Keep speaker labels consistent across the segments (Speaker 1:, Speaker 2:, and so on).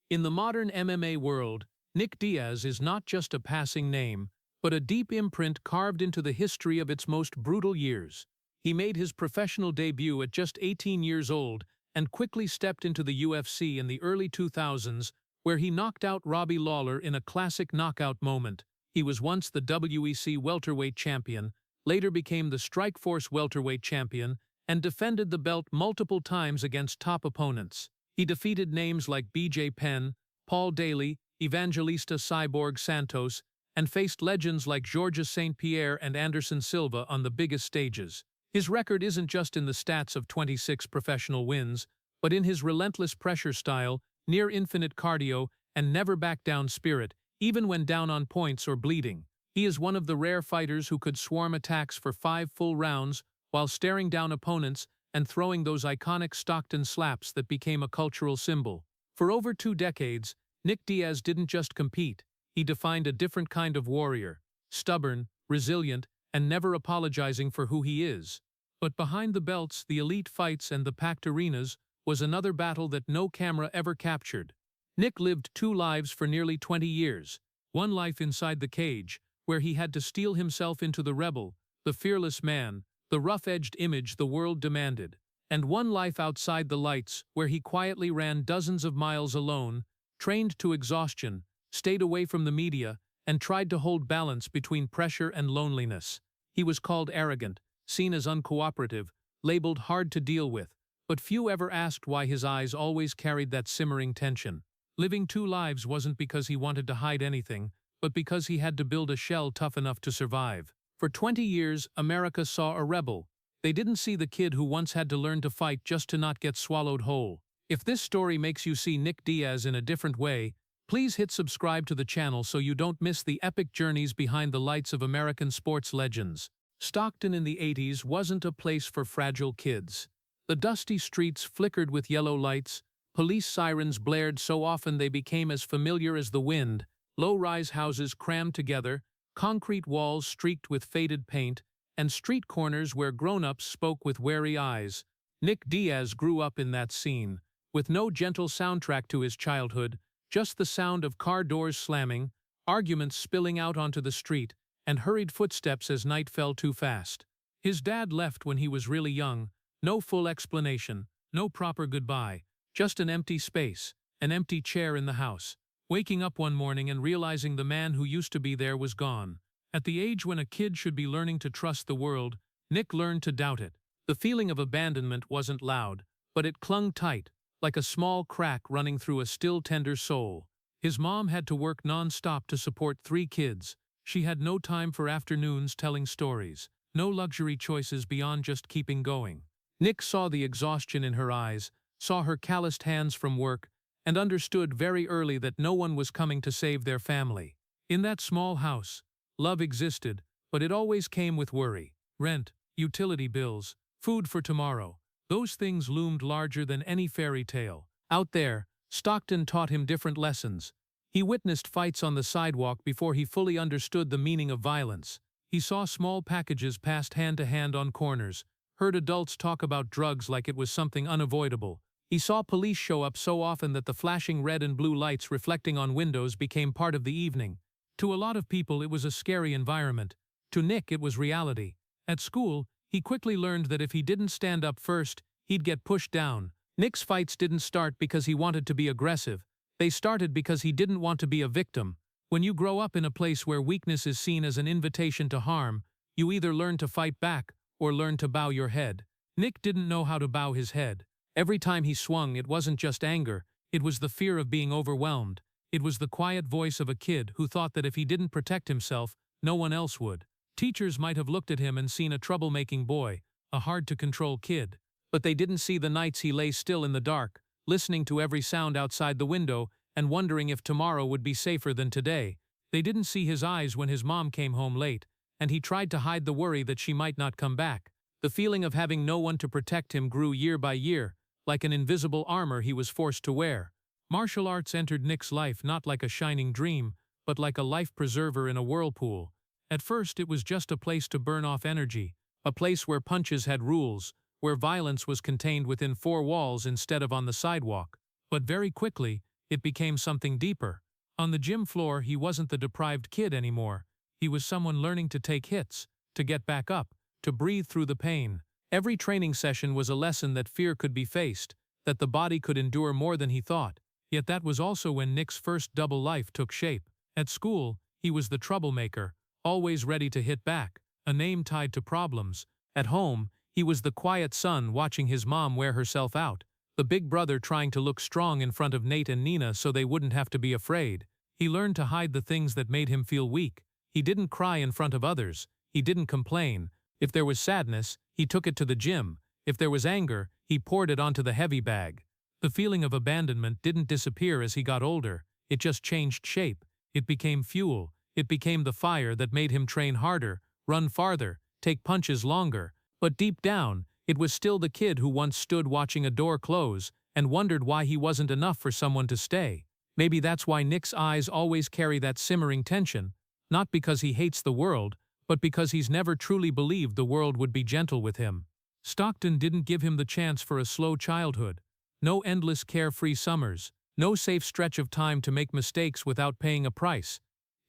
Speaker 1: In the modern MMA world, Nick Diaz is not just a passing name, but a deep imprint carved into the history of its most brutal years. He made his professional debut at just 18 years old and quickly stepped into the UFC in the early 2000s, where he knocked out Robbie Lawler in a classic knockout moment. He was once the WEC welterweight champion, later became the Strikeforce welterweight champion, and defended the belt multiple times against top opponents. He defeated names like BJ Penn, Paul Daly, Evangelista Cyborg Santos, and faced legends like Georges St. Pierre and Anderson Silva on the biggest stages. His record isn't just in the stats of 26 professional wins, but in his relentless pressure style, near-infinite cardio, and never-back-down spirit, even when down on points or bleeding. He is one of the rare fighters who could swarm attacks for 5 full rounds while staring down opponents and throwing those iconic Stockton slaps that became a cultural symbol. For over 2 decades, Nick Diaz didn't just compete, he defined a different kind of warrior, stubborn, resilient, and never apologizing for who he is. But behind the belts, the elite fights, and the packed arenas was another battle that no camera ever captured. Nick lived 2 lives for nearly 20 years. One life inside the cage, where he had to steel himself into the rebel, the fearless man, the rough-edged image the world demanded. And one life outside the lights, where he quietly ran dozens of miles alone, trained to exhaustion, stayed away from the media, and tried to hold balance between pressure and loneliness. He was called arrogant, seen as uncooperative, labeled hard to deal with, but few ever asked why his eyes always carried that simmering tension. Living 2 lives wasn't because he wanted to hide anything, but because he had to build a shell tough enough to survive. For 20 years, America saw a rebel. They didn't see the kid who once had to learn to fight just to not get swallowed whole. If this story makes you see Nick Diaz in a different way, please hit subscribe to the channel so you don't miss the epic journeys behind the lights of American sports legends. Stockton in the 80s wasn't a place for fragile kids. The dusty streets flickered with yellow lights, police sirens blared so often they became as familiar as the wind, low-rise houses crammed together, concrete walls streaked with faded paint, and street corners where grown-ups spoke with wary eyes. Nick Diaz grew up in that scene, with no gentle soundtrack to his childhood, just the sound of car doors slamming, arguments spilling out onto the street, and hurried footsteps as night fell too fast. His dad left when he was really young, no full explanation, no proper goodbye, just an empty space, an empty chair in the house. Waking up one morning and realizing the man who used to be there was gone. At the age when a kid should be learning to trust the world, Nick learned to doubt it. The feeling of abandonment wasn't loud, but it clung tight, like a small crack running through a still tender soul. His mom had to work non-stop to support 3 kids. She had no time for afternoons telling stories, no luxury choices beyond just keeping going. Nick saw the exhaustion in her eyes, saw her calloused hands from work, and understood very early that no one was coming to save their family. In that small house, love existed, but it always came with worry. Rent, utility bills, food for tomorrow. Those things loomed larger than any fairy tale. Out there, Stockton taught him different lessons. He witnessed fights on the sidewalk before he fully understood the meaning of violence. He saw small packages passed hand to hand on corners, heard adults talk about drugs like it was something unavoidable. He saw police show up so often that the flashing red and blue lights reflecting on windows became part of the evening. To a lot of people it was a scary environment. To Nick it was reality. At school, he quickly learned that if he didn't stand up first, he'd get pushed down. Nick's fights didn't start because he wanted to be aggressive. They started because he didn't want to be a victim. When you grow up in a place where weakness is seen as an invitation to harm, you either learn to fight back or learn to bow your head. Nick didn't know how to bow his head. Every time he swung, it wasn't just anger, it was the fear of being overwhelmed. It was the quiet voice of a kid who thought that if he didn't protect himself, no one else would. Teachers might have looked at him and seen a troublemaking boy, a hard-to-control kid. But they didn't see the nights he lay still in the dark, listening to every sound outside the window and wondering if tomorrow would be safer than today. They didn't see his eyes when his mom came home late, and he tried to hide the worry that she might not come back. The feeling of having no one to protect him grew year by year, like an invisible armor he was forced to wear. Martial arts entered Nick's life not like a shining dream, but like a life preserver in a whirlpool. At first it was just a place to burn off energy, a place where punches had rules, where violence was contained within 4 walls instead of on the sidewalk. But very quickly, it became something deeper. On the gym floor, he wasn't the deprived kid anymore. He was someone learning to take hits, to get back up, to breathe through the pain. Every training session was a lesson that fear could be faced, that the body could endure more than he thought. Yet that was also when Nick's first double life took shape. At school, he was the troublemaker, always ready to hit back, a name tied to problems. At home, he was the quiet son watching his mom wear herself out, the big brother trying to look strong in front of Nate and Nina so they wouldn't have to be afraid. He learned to hide the things that made him feel weak. He didn't cry in front of others. He didn't complain. If there was sadness, he took it to the gym. If there was anger, he poured it onto the heavy bag. The feeling of abandonment didn't disappear as he got older. It just changed shape. It became fuel. It became the fire that made him train harder, run farther, take punches longer. But deep down, it was still the kid who once stood watching a door close and wondered why he wasn't enough for someone to stay. Maybe that's why Nick's eyes always carry that simmering tension, not because he hates the world, but because he's never truly believed the world would be gentle with him. Stockton didn't give him the chance for a slow childhood. No endless carefree summers, no safe stretch of time to make mistakes without paying a price.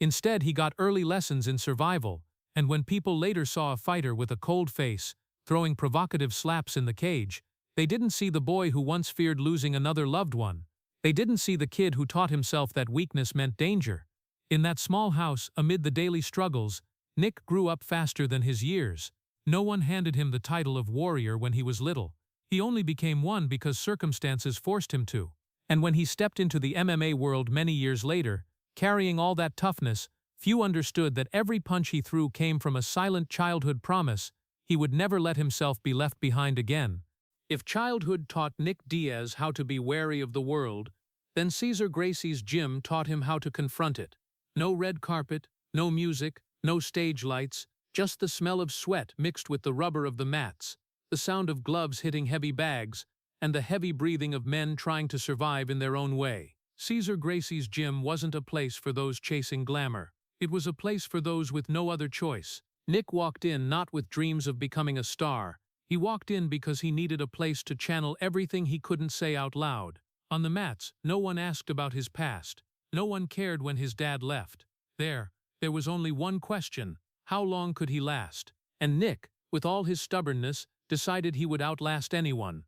Speaker 1: Instead, he got early lessons in survival, and when people later saw a fighter with a cold face, throwing provocative slaps in the cage, they didn't see the boy who once feared losing another loved one. They didn't see the kid who taught himself that weakness meant danger. In that small house, amid the daily struggles, Nick grew up faster than his years. No one handed him the title of warrior when he was little. He only became one because circumstances forced him to. And when he stepped into the MMA world many years later, carrying all that toughness, few understood that every punch he threw came from a silent childhood promise: he would never let himself be left behind again. If childhood taught Nick Diaz how to be wary of the world, then Gracie's gym taught him how to confront it. No red carpet, no music, no stage lights, just the smell of sweat mixed with the rubber of the mats, the sound of gloves hitting heavy bags, and the heavy breathing of men trying to survive in their own way. Gracie's gym wasn't a place for those chasing glamour. It was a place for those with no other choice. Nick walked in not with dreams of becoming a star. He walked in because he needed a place to channel everything he couldn't say out loud. On the mats, no one asked about his past. No one cared when his dad left. There was only one question: how long could he last? And Nick, with all his stubbornness, decided he would outlast anyone.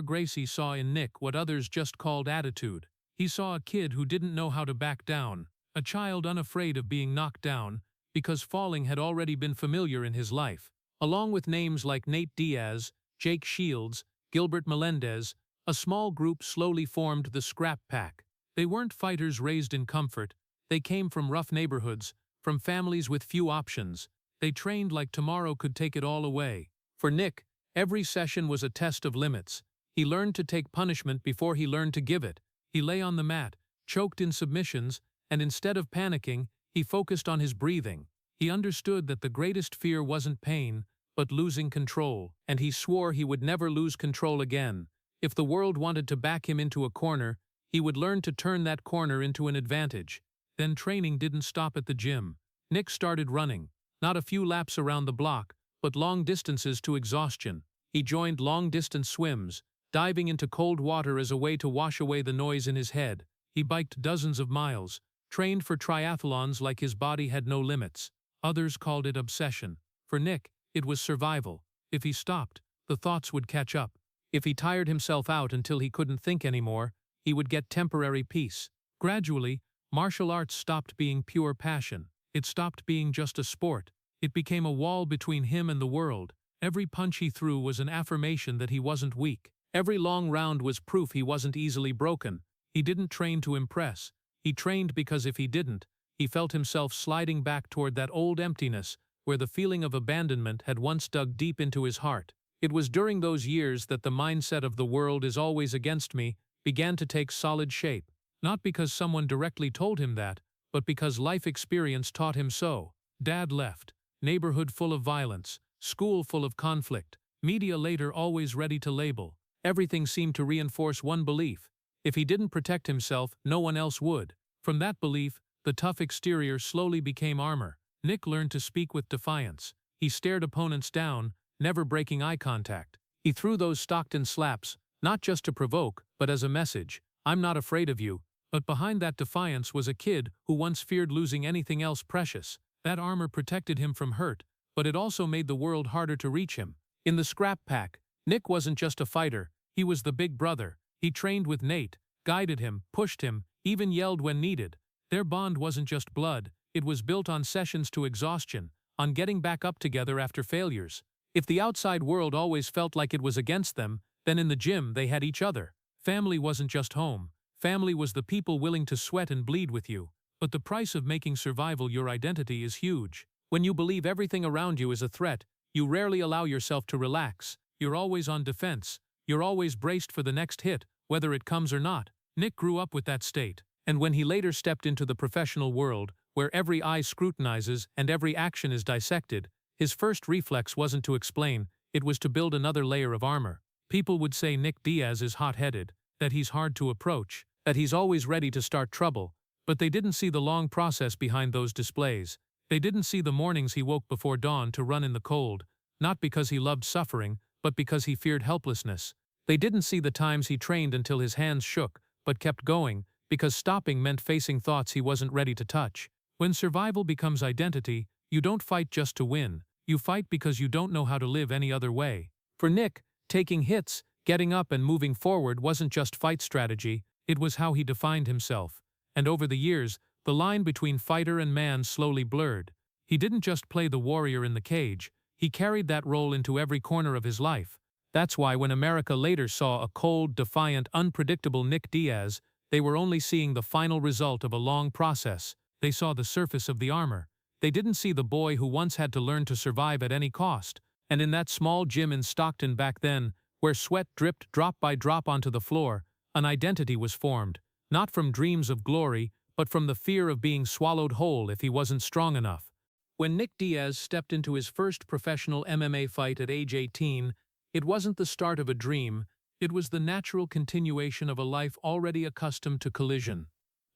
Speaker 1: Gracie saw in Nick what others just called attitude. He saw a kid who didn't know how to back down, a child unafraid of being knocked down, because falling had already been familiar in his life. Along with names like Nate Diaz, Jake Shields, Gilbert Melendez, a small group slowly formed the Scrap Pack. They weren't fighters raised in comfort. They came from rough neighborhoods, from families with few options. They trained like tomorrow could take it all away. For Nick, every session was a test of limits. He learned to take punishment before he learned to give it. He lay on the mat, choked in submissions, and instead of panicking, he focused on his breathing. He understood that the greatest fear wasn't pain, but losing control, and he swore he would never lose control again. If the world wanted to back him into a corner, he would learn to turn that corner into an advantage. Then training didn't stop at the gym. Nick started running, not a few laps around the block, but long distances to exhaustion. He joined long-distance swims, diving into cold water as a way to wash away the noise in his head. He biked dozens of miles, trained for triathlons like his body had no limits. Others called it obsession. For Nick, it was survival. If he stopped, the thoughts would catch up. If he tired himself out until he couldn't think anymore, he would get temporary peace. Gradually, martial arts stopped being pure passion. It stopped being just a sport. It became a wall between him and the world. Every punch he threw was an affirmation that he wasn't weak. Every long round was proof he wasn't easily broken. He didn't train to impress. He trained because if he didn't, he felt himself sliding back toward that old emptiness where the feeling of abandonment had once dug deep into his heart. It was during those years that the mindset of the world is always against me began to take solid shape. Not because someone directly told him that, but because life experience taught him so. Dad left. Neighborhood full of violence. School full of conflict. Media later always ready to label. Everything seemed to reinforce one belief: if he didn't protect himself, no one else would. From that belief, the tough exterior slowly became armor. Nick learned to speak with defiance. He stared opponents down, never breaking eye contact. He threw those Stockton slaps, not just to provoke, but as a message: I'm not afraid of you, But behind that defiance was a kid who once feared losing anything else precious. That armor protected him from hurt, but it also made the world harder to reach him. In the scrap pack, Nick wasn't just a fighter, he was the big brother. He trained with Nate, guided him, pushed him, even yelled when needed. Their bond wasn't just blood, it was built on sessions to exhaustion, on getting back up together after failures. If the outside world always felt like it was against them, then in the gym they had each other. Family wasn't just home. Family was the people willing to sweat and bleed with you. But the price of making survival your identity is huge. When you believe everything around you is a threat, you rarely allow yourself to relax. You're always on defense. You're always braced for the next hit, whether it comes or not. Nick grew up with that state. And when he later stepped into the professional world, where every eye scrutinizes and every action is dissected, his first reflex wasn't to explain, it was to build another layer of armor. People would say Nick Diaz is hot-headed, that he's hard to approach, that he's always ready to start trouble, but they didn't see the long process behind those displays. They didn't see the mornings he woke before dawn to run in the cold, not because he loved suffering, but because he feared helplessness. They didn't see the times he trained until his hands shook, but kept going, because stopping meant facing thoughts he wasn't ready to touch. When survival becomes identity, you don't fight just to win. You fight because you don't know how to live any other way. For Nick, taking hits, getting up and moving forward wasn't just fight strategy, it was how he defined himself. And over the years, the line between fighter and man slowly blurred. He didn't just play the warrior in the cage, he carried that role into every corner of his life. That's why when America later saw a cold, defiant, unpredictable Nick Diaz, they were only seeing the final result of a long process. They saw the surface of the armor. They didn't see the boy who once had to learn to survive at any cost. And in that small gym in Stockton back then, where sweat dripped drop by drop onto the floor, an identity was formed, not from dreams of glory, but from the fear of being swallowed whole if he wasn't strong enough. When Nick Diaz stepped into his first professional MMA fight at age 18, it wasn't the start of a dream, it was the natural continuation of a life already accustomed to collision.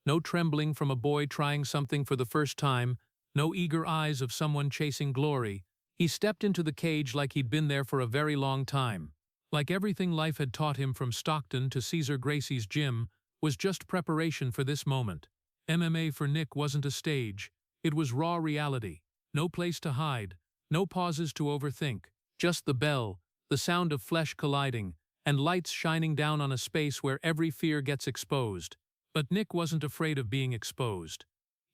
Speaker 1: No trembling from a boy trying something for the first time, no eager eyes of someone chasing glory. He stepped into the cage like he'd been there for a very long time. Like everything life had taught him from Stockton to Cesar Gracie's gym, was just preparation for this moment. MMA for Nick wasn't a stage, it was raw reality. No place to hide, no pauses to overthink, just the bell, the sound of flesh colliding, and lights shining down on a space where every fear gets exposed. But Nick wasn't afraid of being exposed.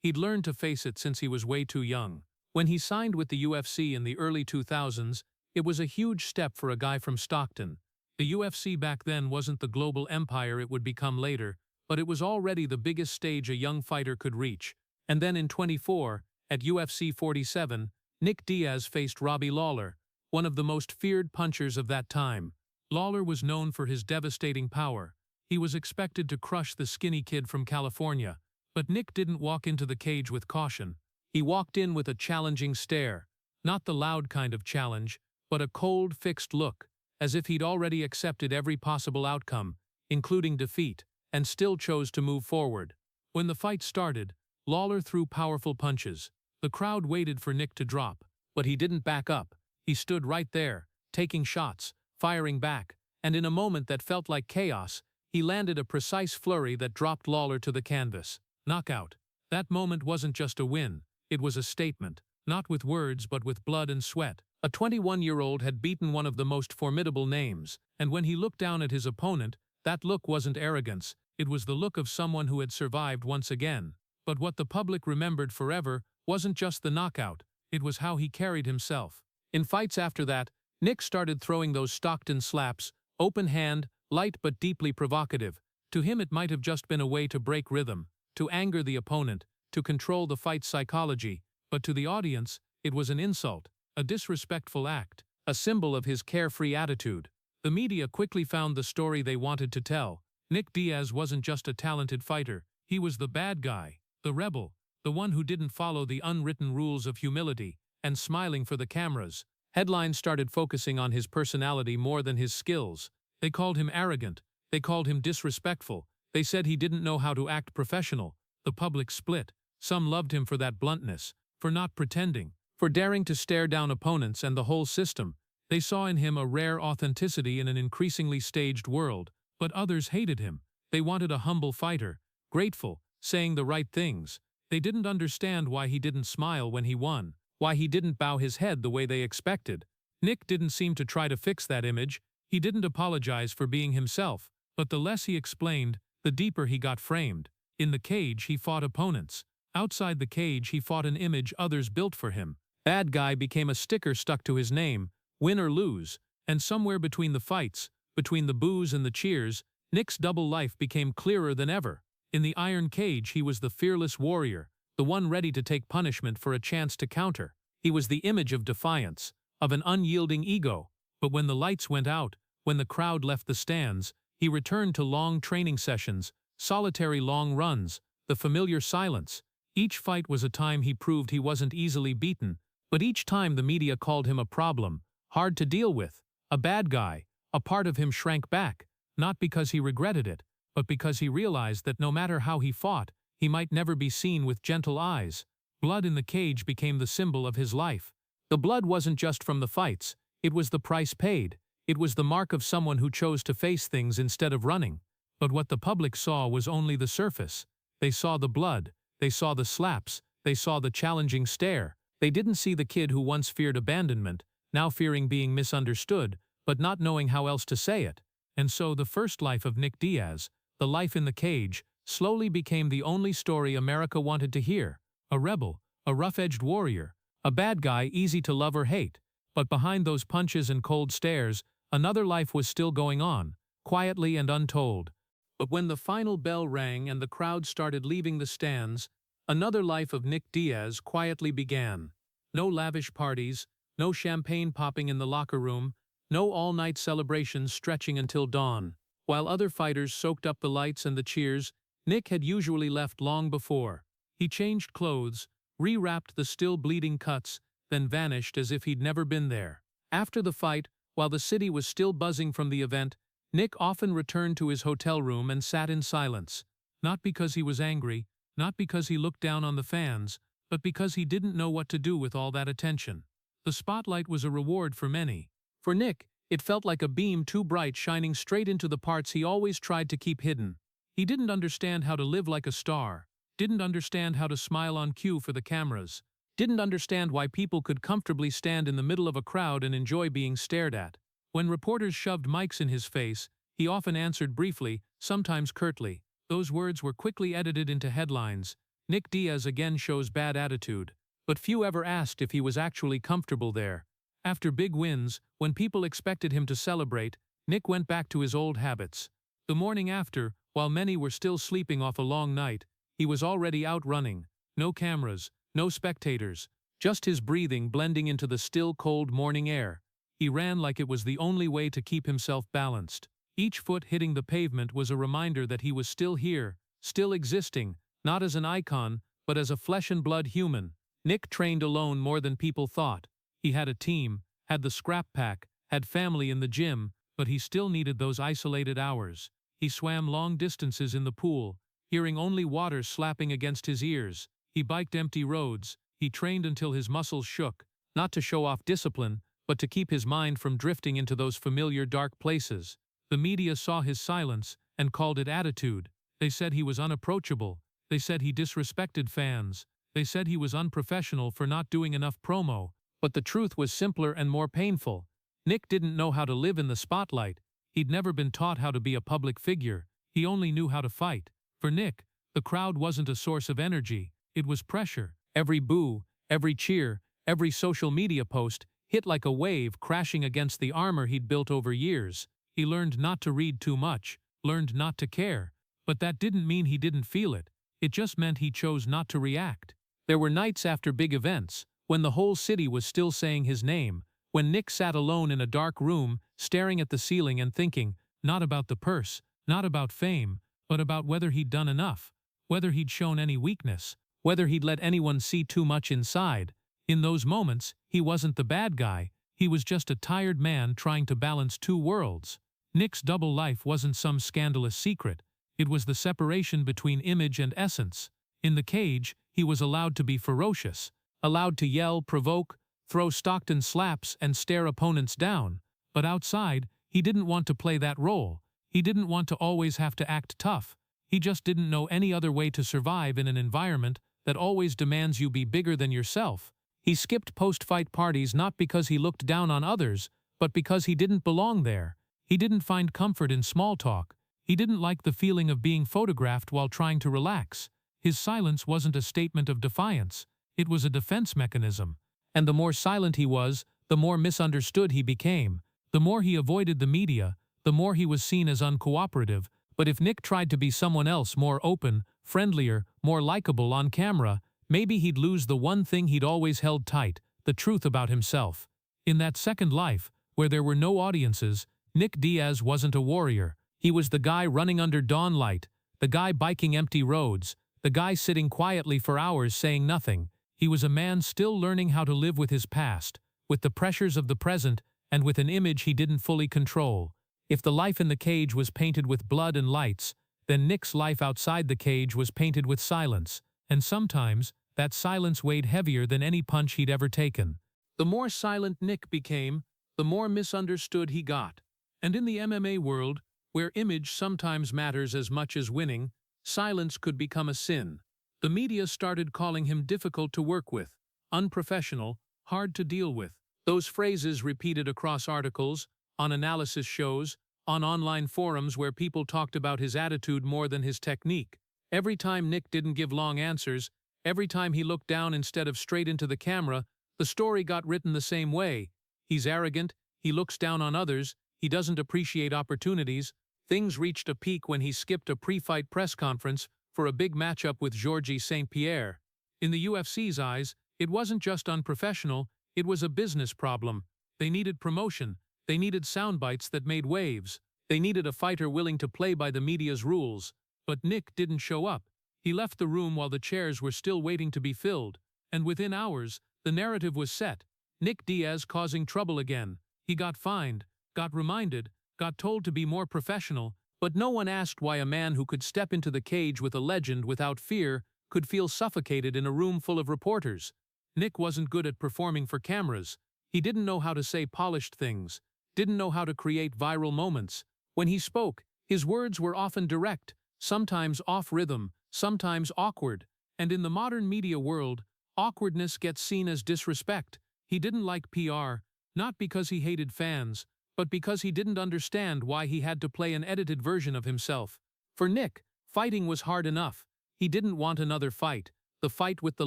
Speaker 1: He'd learned to face it since he was way too young. When he signed with the UFC in the early 2000s, it was a huge step for a guy from Stockton. The UFC back then wasn't the global empire it would become later, but it was already the biggest stage a young fighter could reach. And then in 24, at UFC 47, Nick Diaz faced Robbie Lawler, one of the most feared punchers of that time. Lawler was known for his devastating power. He was expected to crush the skinny kid from California. But Nick didn't walk into the cage with caution. He walked in with a challenging stare. Not the loud kind of challenge, but a cold, fixed look, as if he'd already accepted every possible outcome, including defeat, and still chose to move forward. When the fight started, Lawler threw powerful punches. The crowd waited for Nick to drop, but he didn't back up. He stood right there, taking shots, firing back, and in a moment that felt like chaos, he landed a precise flurry that dropped Lawler to the canvas. Knockout. That moment wasn't just a win, it was a statement, not with words but with blood and sweat. A 21-year-old had beaten one of the most formidable names, and when he looked down at his opponent, that look wasn't arrogance, it was the look of someone who had survived once again. But what the public remembered forever wasn't just the knockout, it was how he carried himself. In fights after that, Nick started throwing those Stockton slaps, open hand, light but deeply provocative. To him it might have just been a way to break rhythm, to anger the opponent, to control the fight's psychology, but to the audience, it was an insult, a disrespectful act, a symbol of his carefree attitude. The media quickly found the story they wanted to tell. Nick Diaz wasn't just a talented fighter, he was the bad guy, the rebel, the one who didn't follow the unwritten rules of humility, and smiling for the cameras. Headlines started focusing on his personality more than his skills. They called him arrogant, they called him disrespectful, they said he didn't know how to act professional. The public split. Some loved him for that bluntness, for not pretending, for daring to stare down opponents and the whole system. They saw in him a rare authenticity in an increasingly staged world. But others hated him. They wanted a humble fighter, grateful, saying the right things. They didn't understand why he didn't smile when he won, why he didn't bow his head the way they expected. Nick didn't seem to try to fix that image. He didn't apologize for being himself, but the less he explained, the deeper he got framed. In the cage, he fought opponents. Outside the cage, he fought an image others built for him. Bad guy became a sticker stuck to his name, win or lose, and somewhere between the fights, between the boos and the cheers, Nick's double life became clearer than ever. In the iron cage, he was the fearless warrior, the one ready to take punishment for a chance to counter. He was the image of defiance, of an unyielding ego. But when the lights went out, when the crowd left the stands, he returned to long training sessions, solitary long runs, the familiar silence. Each fight was a time he proved he wasn't easily beaten, but each time the media called him a problem, hard to deal with, a bad guy. A part of him shrank back, not because he regretted it, but because he realized that no matter how he fought, he might never be seen with gentle eyes. Blood in the cage became the symbol of his life. The blood wasn't just from the fights, it was the price paid. It was the mark of someone who chose to face things instead of running. But what the public saw was only the surface. They saw the blood, they saw the slaps, they saw the challenging stare. They didn't see the kid who once feared abandonment, now fearing being misunderstood, but not knowing how else to say it. And so the first life of Nick Diaz, the life in the cage, slowly became the only story America wanted to hear. A rebel, a rough-edged warrior, a bad guy easy to love or hate. But behind those punches and cold stares, another life was still going on, quietly and untold. But when the final bell rang and the crowd started leaving the stands, another life of Nick Diaz quietly began. No lavish parties, no champagne popping in the locker room, no all-night celebrations stretching until dawn. While other fighters soaked up the lights and the cheers, Nick had usually left long before. He changed clothes, rewrapped the still bleeding cuts, then vanished as if he'd never been there. After the fight, while the city was still buzzing from the event, Nick often returned to his hotel room and sat in silence. Not because he was angry, not because he looked down on the fans, but because he didn't know what to do with all that attention. The spotlight was a reward for many. For Nick, it felt like a beam too bright shining straight into the parts he always tried to keep hidden. He didn't understand how to live like a star, didn't understand how to smile on cue for the cameras, didn't understand why people could comfortably stand in the middle of a crowd and enjoy being stared at. When reporters shoved mics in his face, he often answered briefly, sometimes curtly. Those words were quickly edited into headlines. Nick Diaz again shows bad attitude. But few ever asked if he was actually comfortable there. After big wins, when people expected him to celebrate, Nick went back to his old habits. The morning after, while many were still sleeping off a long night, he was already out running. No cameras, no spectators, just his breathing blending into the still cold morning air. He ran like it was the only way to keep himself balanced. Each foot hitting the pavement was a reminder that he was still here, still existing, not as an icon, but as a flesh-and-blood human. Nick trained alone more than people thought. He had a team, had the scrap pack, had family in the gym, but he still needed those isolated hours. He swam long distances in the pool, hearing only water slapping against his ears. He biked empty roads. He trained until his muscles shook, not to show off discipline, but to keep his mind from drifting into those familiar dark places. The media saw his silence and called it attitude. They said he was unapproachable. They said he disrespected fans. They said he was unprofessional for not doing enough promo. But the truth was simpler and more painful. Nick didn't know how to live in the spotlight. He'd never been taught how to be a public figure. He only knew how to fight. For Nick, the crowd wasn't a source of energy. It was pressure. Every boo, every cheer, every social media post hit like a wave crashing against the armor he'd built over years. He learned not to read too much, learned not to care. But that didn't mean he didn't feel it. It just meant he chose not to react. There were nights after big events, when the whole city was still saying his name, when Nick sat alone in a dark room, staring at the ceiling and thinking, not about the purse, not about fame, but about whether he'd done enough, whether he'd shown any weakness, whether he'd let anyone see too much inside. In those moments, he wasn't the bad guy, he was just a tired man trying to balance two worlds. Nick's double life wasn't some scandalous secret, it was the separation between image and essence. In the cage, he was allowed to be ferocious, allowed to yell, provoke, throw Stockton slaps and stare opponents down. But outside, he didn't want to play that role. He didn't want to always have to act tough. He just didn't know any other way to survive in an environment that always demands you be bigger than yourself. He skipped post-fight parties not because he looked down on others, but because he didn't belong there. He didn't find comfort in small talk. He didn't like the feeling of being photographed while trying to relax. His silence wasn't a statement of defiance. It was a defense mechanism. And the more silent he was, the more misunderstood he became. The more he avoided the media, the more he was seen as uncooperative. But if Nick tried to be someone else, more open, friendlier, more likable on camera, maybe he'd lose the one thing he'd always held tight, the truth about himself. In that second life, where there were no audiences, Nick Diaz wasn't a warrior. He was the guy running under dawn light, the guy biking empty roads, the guy sitting quietly for hours saying nothing. He was a man still learning how to live with his past, with the pressures of the present, and with an image he didn't fully control. If the life in the cage was painted with blood and lights, then Nick's life outside the cage was painted with silence, and sometimes that silence weighed heavier than any punch he'd ever taken. The more silent Nick became, the more misunderstood he got. And in the MMA world, where image sometimes matters as much as winning, silence could become a sin. The media started calling him difficult to work with, unprofessional, hard to deal with. Those phrases repeated across articles, on analysis shows, on online forums where people talked about his attitude more than his technique. Every time Nick didn't give long answers, every time he looked down instead of straight into the camera, the story got written the same way. He's arrogant, he looks down on others, he doesn't appreciate opportunities. Things reached a peak when he skipped a pre-fight press conference for a big matchup with Georgie St. Pierre. In the UFC's eyes, it wasn't just unprofessional, it was a business problem. They needed promotion. They needed sound bites that made waves. They needed a fighter willing to play by the media's rules. But Nick didn't show up. He left the room while the chairs were still waiting to be filled. And within hours, the narrative was set. Nick Diaz causing trouble again. He got fined, got reminded, got told to be more professional, but no one asked why a man who could step into the cage with a legend without fear could feel suffocated in a room full of reporters. Nick wasn't good at performing for cameras. He didn't know how to say polished things, didn't know how to create viral moments. When he spoke, his words were often direct, sometimes off-rhythm, sometimes awkward. And in the modern media world, awkwardness gets seen as disrespect. He didn't like PR, not because he hated fans, but because he didn't understand why he had to play an edited version of himself. For Nick, fighting was hard enough. He didn't want another fight, the fight with the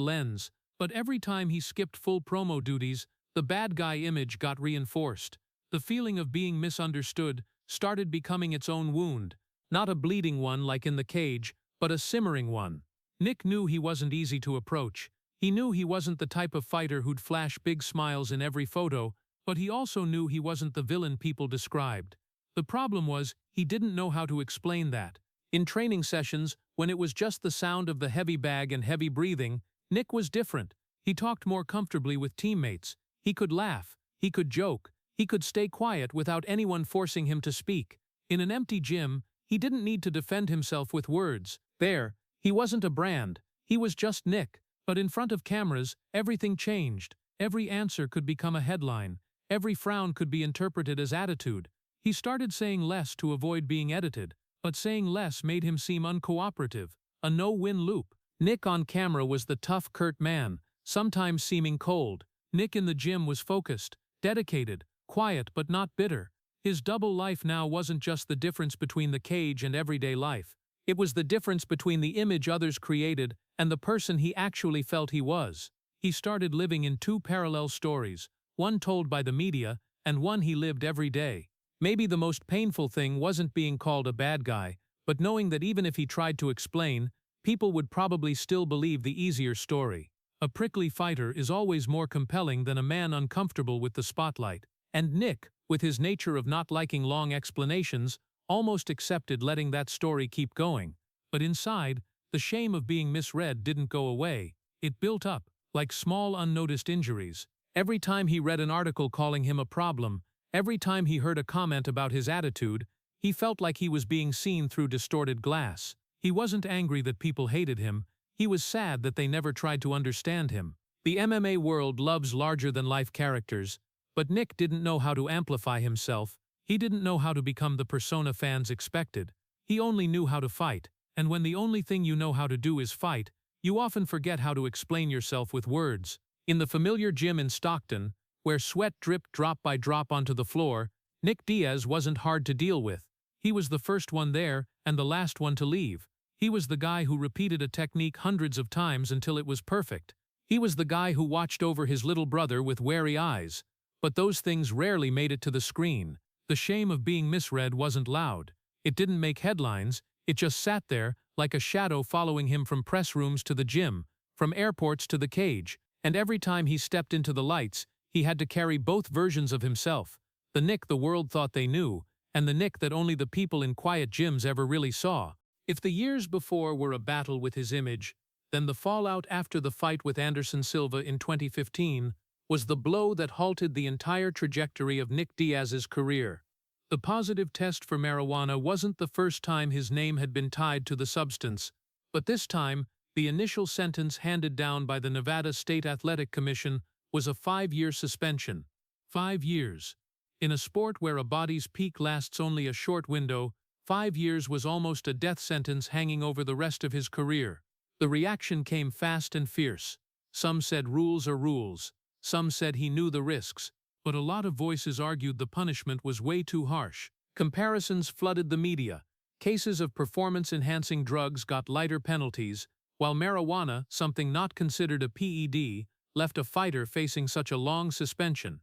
Speaker 1: lens. But every time he skipped full promo duties, the bad guy image got reinforced. The feeling of being misunderstood started becoming its own wound, not a bleeding one like in the cage, but a simmering one. Nick knew he wasn't easy to approach. He knew he wasn't the type of fighter who'd flash big smiles in every photo, but he also knew he wasn't the villain people described. The problem was, he didn't know how to explain that. In training sessions, when it was just the sound of the heavy bag and heavy breathing, Nick was different. He talked more comfortably with teammates. He could laugh. He could joke. He could stay quiet without anyone forcing him to speak. In an empty gym, he didn't need to defend himself with words. There, he wasn't a brand. He was just Nick. But in front of cameras, everything changed. Every answer could become a headline. Every frown could be interpreted as attitude. He started saying less to avoid being edited, but saying less made him seem uncooperative, a no-win loop. Nick on camera was the tough, curt man, sometimes seeming cold. Nick in the gym was focused, dedicated, quiet but not bitter. His double life now wasn't just the difference between the cage and everyday life. It was the difference between the image others created and the person he actually felt he was. He started living in two parallel stories, one told by the media and one he lived every day. Maybe the most painful thing wasn't being called a bad guy, but knowing that even if he tried to explain, people would probably still believe the easier story. A prickly fighter is always more compelling than a man uncomfortable with the spotlight. And Nick, with his nature of not liking long explanations, almost accepted letting that story keep going. But inside, the shame of being misread didn't go away. It built up, like small unnoticed injuries. Every time he read an article calling him a problem, every time he heard a comment about his attitude, he felt like he was being seen through distorted glass. He wasn't angry that people hated him. He was sad that they never tried to understand him. The MMA world loves larger-than-life characters, but Nick didn't know how to amplify himself. He didn't know how to become the persona fans expected. He only knew how to fight, And when the only thing you know how to do is fight, you often forget how to explain yourself with words. In the familiar gym in Stockton, where sweat dripped drop by drop onto the floor, Nick Diaz wasn't hard to deal with. He was the first one there and the last one to leave. He was the guy who repeated a technique hundreds of times until it was perfect. He was the guy who watched over his little brother with wary eyes. But those things rarely made it to the screen. The shame of being misread wasn't loud. It didn't make headlines, it just sat there, like a shadow following him from press rooms to the gym, from airports to the cage, and every time he stepped into the lights, he had to carry both versions of himself. The Nick the world thought they knew, and the Nick that only the people in quiet gyms ever really saw. If the years before were a battle with his image, then the fallout after the fight with Anderson Silva in 2015 was the blow that halted the entire trajectory of Nick Diaz's career. The positive test for marijuana wasn't the first time his name had been tied to the substance, but this time, the initial sentence handed down by the Nevada State Athletic Commission was a 5-year suspension. 5 years. In a sport where a body's peak lasts only a short window, 5 years was almost a death sentence hanging over the rest of his career. The reaction came fast and fierce. Some said rules are rules. Some said he knew the risks. But a lot of voices argued the punishment was way too harsh. Comparisons flooded the media. Cases of performance-enhancing drugs got lighter penalties, while marijuana, something not considered a PED, left a fighter facing such a long suspension.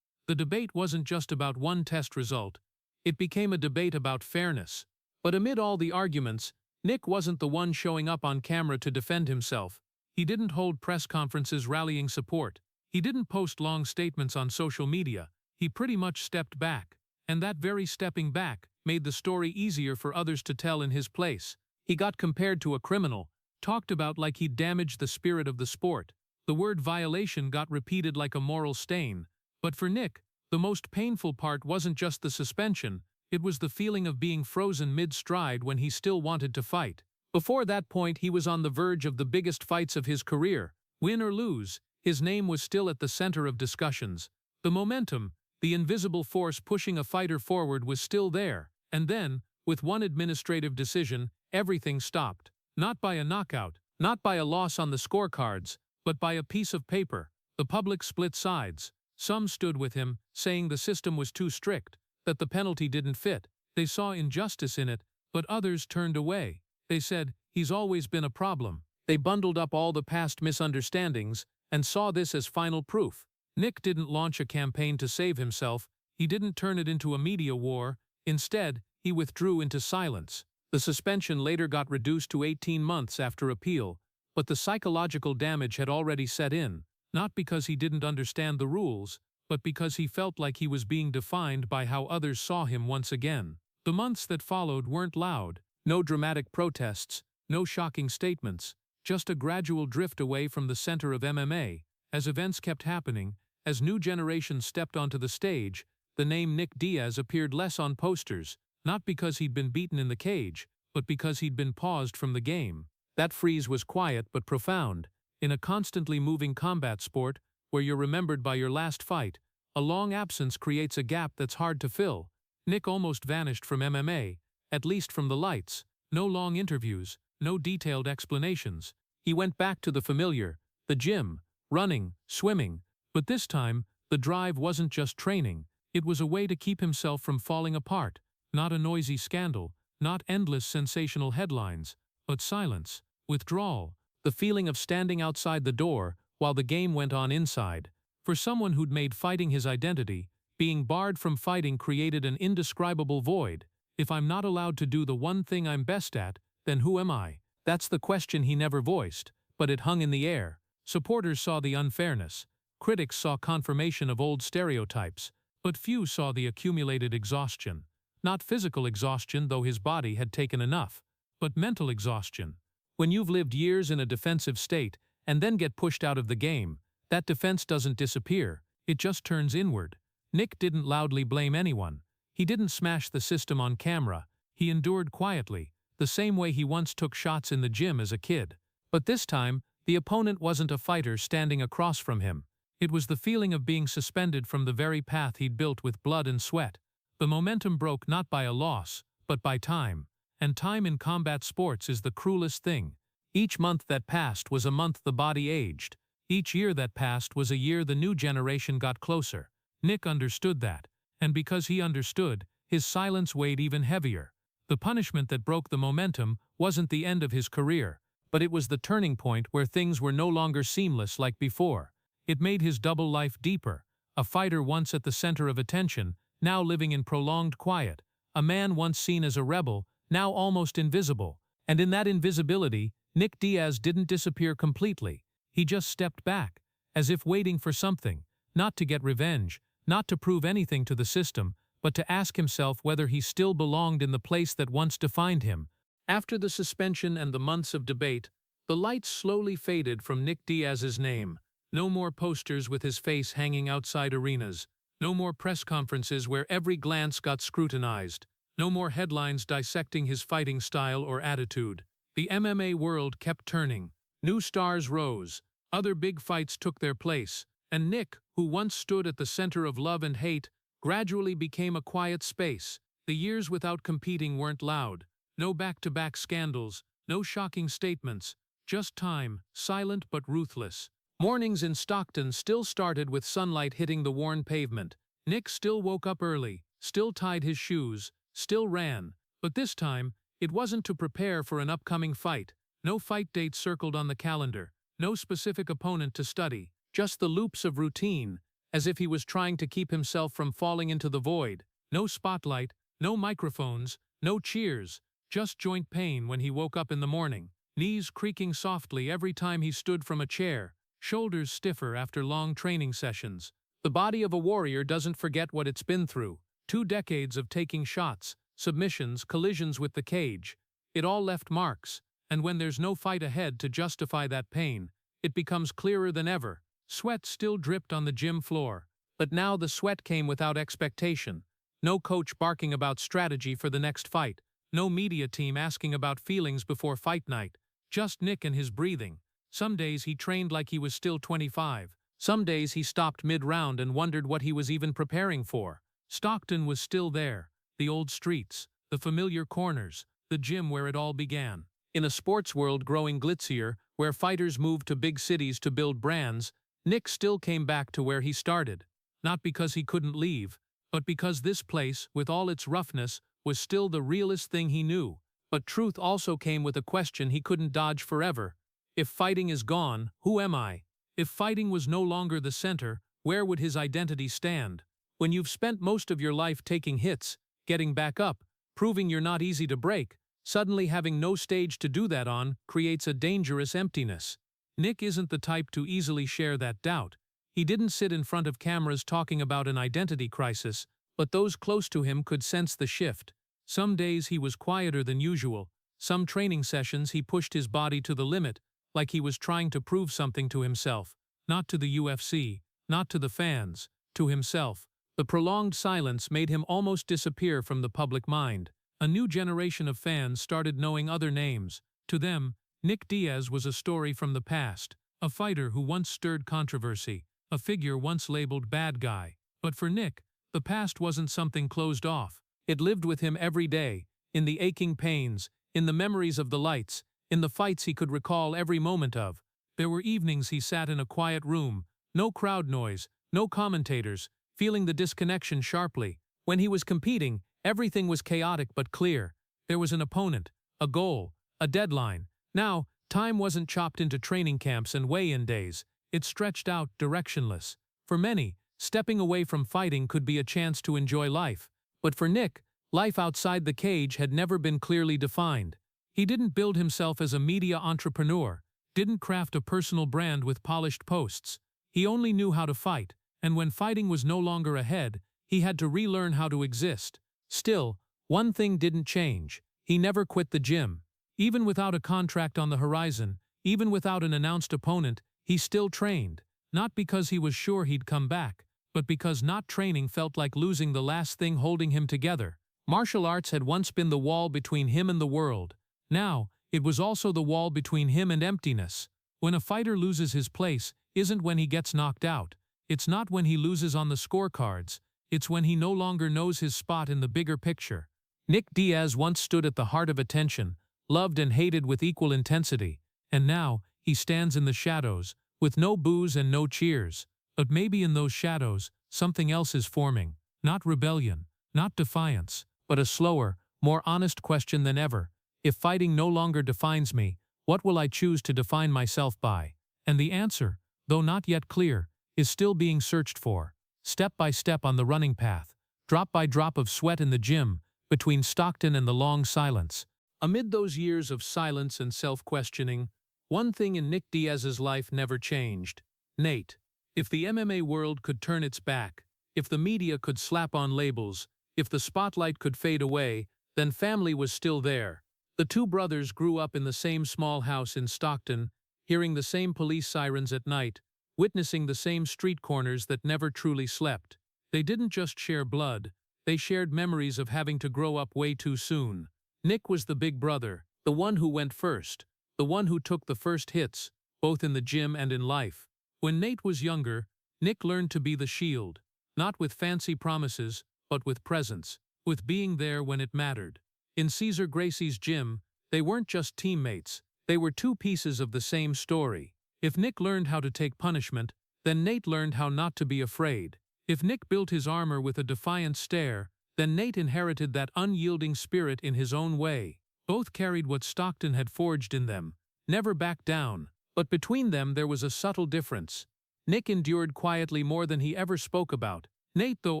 Speaker 1: The debate wasn't just about one test result. It became a debate about fairness. But amid all the arguments, Nick wasn't the one showing up on camera to defend himself. He didn't hold press conferences rallying support. He didn't post long statements on social media. He pretty much stepped back. And that very stepping back made the story easier for others to tell in his place. He got compared to a criminal, talked about like he'd damaged the spirit of the sport. The word violation got repeated like a moral stain. But for Nick, the most painful part wasn't just the suspension, it was the feeling of being frozen mid-stride when he still wanted to fight. Before that point, he was on the verge of the biggest fights of his career. Win or lose, his name was still at the center of discussions. The momentum, the invisible force pushing a fighter forward was still there. And then, with one administrative decision, everything stopped. Not by a knockout, not by a loss on the scorecards, but by a piece of paper. The public split sides. Some stood with him, saying the system was too strict, that the penalty didn't fit. They saw injustice in it, but others turned away. They said, he's always been a problem. They bundled up all the past misunderstandings and saw this as final proof. Nick didn't launch a campaign to save himself. He didn't turn it into a media war. Instead, he withdrew into silence. The suspension later got reduced to 18 months after appeal, but the psychological damage had already set in. Not because he didn't understand the rules, but because he felt like he was being defined by how others saw him once again. The months that followed weren't loud. No dramatic protests, no shocking statements, just a gradual drift away from the center of MMA. As events kept happening, as new generations stepped onto the stage, the name Nick Diaz appeared less on posters, not because he'd been beaten in the cage, but because he'd been paused from the game. That freeze was quiet but profound. In a constantly moving combat sport, where you're remembered by your last fight, a long absence creates a gap that's hard to fill. Nick almost vanished from MMA, at least from the lights. No long interviews, no detailed explanations. He went back to the familiar, the gym, running, swimming. But this time, the drive wasn't just training. It was a way to keep himself from falling apart. Not a noisy scandal, not endless sensational headlines, but silence, withdrawal, the feeling of standing outside the door while the game went on inside. For someone who'd made fighting his identity, being barred from fighting created an indescribable void. If I'm not allowed to do the one thing I'm best at, then who am I? That's the question he never voiced, but it hung in the air. Supporters saw the unfairness. Critics saw confirmation of old stereotypes, but few saw the accumulated exhaustion. Not physical exhaustion, though his body had taken enough, but mental exhaustion. When you've lived years in a defensive state and then get pushed out of the game, that defense doesn't disappear, it just turns inward. Nick didn't loudly blame anyone. He didn't smash the system on camera. He endured quietly, the same way he once took shots in the gym as a kid. But this time, the opponent wasn't a fighter standing across from him. It was the feeling of being suspended from the very path he'd built with blood and sweat. The momentum broke not by a loss, but by time. and time in combat sports is the cruelest thing. Each month that passed was a month the body aged. Each year that passed was a year the new generation got closer. Nick understood that, and because he understood, his silence weighed even heavier. The punishment that broke the momentum wasn't the end of his career, but it was the turning point where things were no longer seamless like before. It made his double life deeper. A fighter once at the center of attention, now living in prolonged quiet. A man once seen as a rebel, now almost invisible. And in that invisibility, Nick Diaz didn't disappear completely. He just stepped back, as if waiting for something, not to get revenge, not to prove anything to the system, but to ask himself whether he still belonged in the place that once defined him. After the suspension and the months of debate, the lights slowly faded from Nick Diaz's name. No more posters with his face hanging outside arenas. No more press conferences where every glance got scrutinized. No more headlines dissecting his fighting style or attitude. The MMA world kept turning. New stars rose. Other big fights took their place. And Nick, who once stood at the center of love and hate, gradually became a quiet space. The years without competing weren't loud. No back-to-back scandals, no shocking statements. Just time, silent but ruthless. Mornings in Stockton still started with sunlight hitting the worn pavement. Nick still woke up early, still tied his shoes, still ran. But this time, it wasn't to prepare for an upcoming fight. No fight date circled on the calendar. No specific opponent to study. Just the loops of routine, as if he was trying to keep himself from falling into the void. No spotlight, no microphones, no cheers. Just joint pain when he woke up in the morning. Knees creaking softly every time he stood from a chair. Shoulders stiffer after long training sessions. The body of a warrior doesn't forget what it's been through. 2 decades of taking shots, submissions, collisions with the cage. It all left marks, and when there's no fight ahead to justify that pain, it becomes clearer than ever. Sweat still dripped on the gym floor, but now the sweat came without expectation. No coach barking about strategy for the next fight. No media team asking about feelings before fight night. Just Nick and his breathing. Some days he trained like he was still 25. Some days he stopped mid-round and wondered what he was even preparing for. Stockton was still there. The old streets, the familiar corners, the gym where it all began. In a sports world growing glitzier, where fighters moved to big cities to build brands, Nick still came back to where he started. Not because he couldn't leave, but because this place, with all its roughness, was still the realest thing he knew. But truth also came with a question he couldn't dodge forever. If fighting is gone, who am I? If fighting was no longer the center, where would his identity stand? When you've spent most of your life taking hits, getting back up, proving you're not easy to break, suddenly having no stage to do that on creates a dangerous emptiness. Nick isn't the type to easily share that doubt. He didn't sit in front of cameras talking about an identity crisis, but those close to him could sense the shift. Some days he was quieter than usual. Some training sessions he pushed his body to the limit, like he was trying to prove something to himself. Not to the UFC, not to the fans, to himself. The prolonged silence made him almost disappear from the public mind. A new generation of fans started knowing other names. To them, Nick Diaz was a story from the past, a fighter who once stirred controversy, a figure once labeled bad guy. But for Nick, the past wasn't something closed off. It lived with him every day, in the aching pains, in the memories of the lights, in the fights he could recall every moment of. There were evenings he sat in a quiet room, no crowd noise, no commentators, feeling the disconnection sharply. When he was competing, everything was chaotic but clear. There was an opponent, a goal, a deadline. Now, time wasn't chopped into training camps and weigh-in days. It stretched out, directionless. For many, stepping away from fighting could be a chance to enjoy life. But for Nick, life outside the cage had never been clearly defined. He didn't build himself as a media entrepreneur, didn't craft a personal brand with polished posts. He only knew how to fight, and when fighting was no longer ahead, he had to relearn how to exist. Still, one thing didn't change. He never quit the gym. Even without a contract on the horizon, even without an announced opponent, he still trained. Not because he was sure he'd come back, but because not training felt like losing the last thing holding him together. Martial arts had once been the wall between him and the world. Now, it was also the wall between him and emptiness. When a fighter loses his place, isn't when he gets knocked out. It's not when he loses on the scorecards. It's when he no longer knows his spot in the bigger picture. Nick Diaz once stood at the heart of attention, loved and hated with equal intensity, and now he stands in the shadows, with no boos and no cheers. But maybe in those shadows, something else is forming. Not rebellion, not defiance, but a slower, more honest question than ever. If fighting no longer defines me, what will I choose to define myself by? And the answer, though not yet clear, is still being searched for. Step by step on the running path, drop by drop of sweat in the gym, between Stockton and the long silence. Amid those years of silence and self-questioning, one thing in Nick Diaz's life never changed. Nate. If the MMA world could turn its back, if the media could slap on labels, if the spotlight could fade away, then family was still there. The two brothers grew up in the same small house in Stockton, hearing the same police sirens at night, witnessing the same street corners that never truly slept. They didn't just share blood, they shared memories of having to grow up way too soon. Nick was the big brother, the one who went first, the one who took the first hits, both in the gym and in life. When Nate was younger, Nick learned to be the shield, not with fancy promises, but with presence, with being there when it mattered. In Gracie's gym, they weren't just teammates, they were two pieces of the same story. If Nick learned how to take punishment, then Nate learned how not to be afraid. If Nick built his armor with a defiant stare, then Nate inherited that unyielding spirit in his own way. Both carried what Stockton had forged in them, never backed down. But between them there was a subtle difference. Nick endured quietly more than he ever spoke about. Nate, though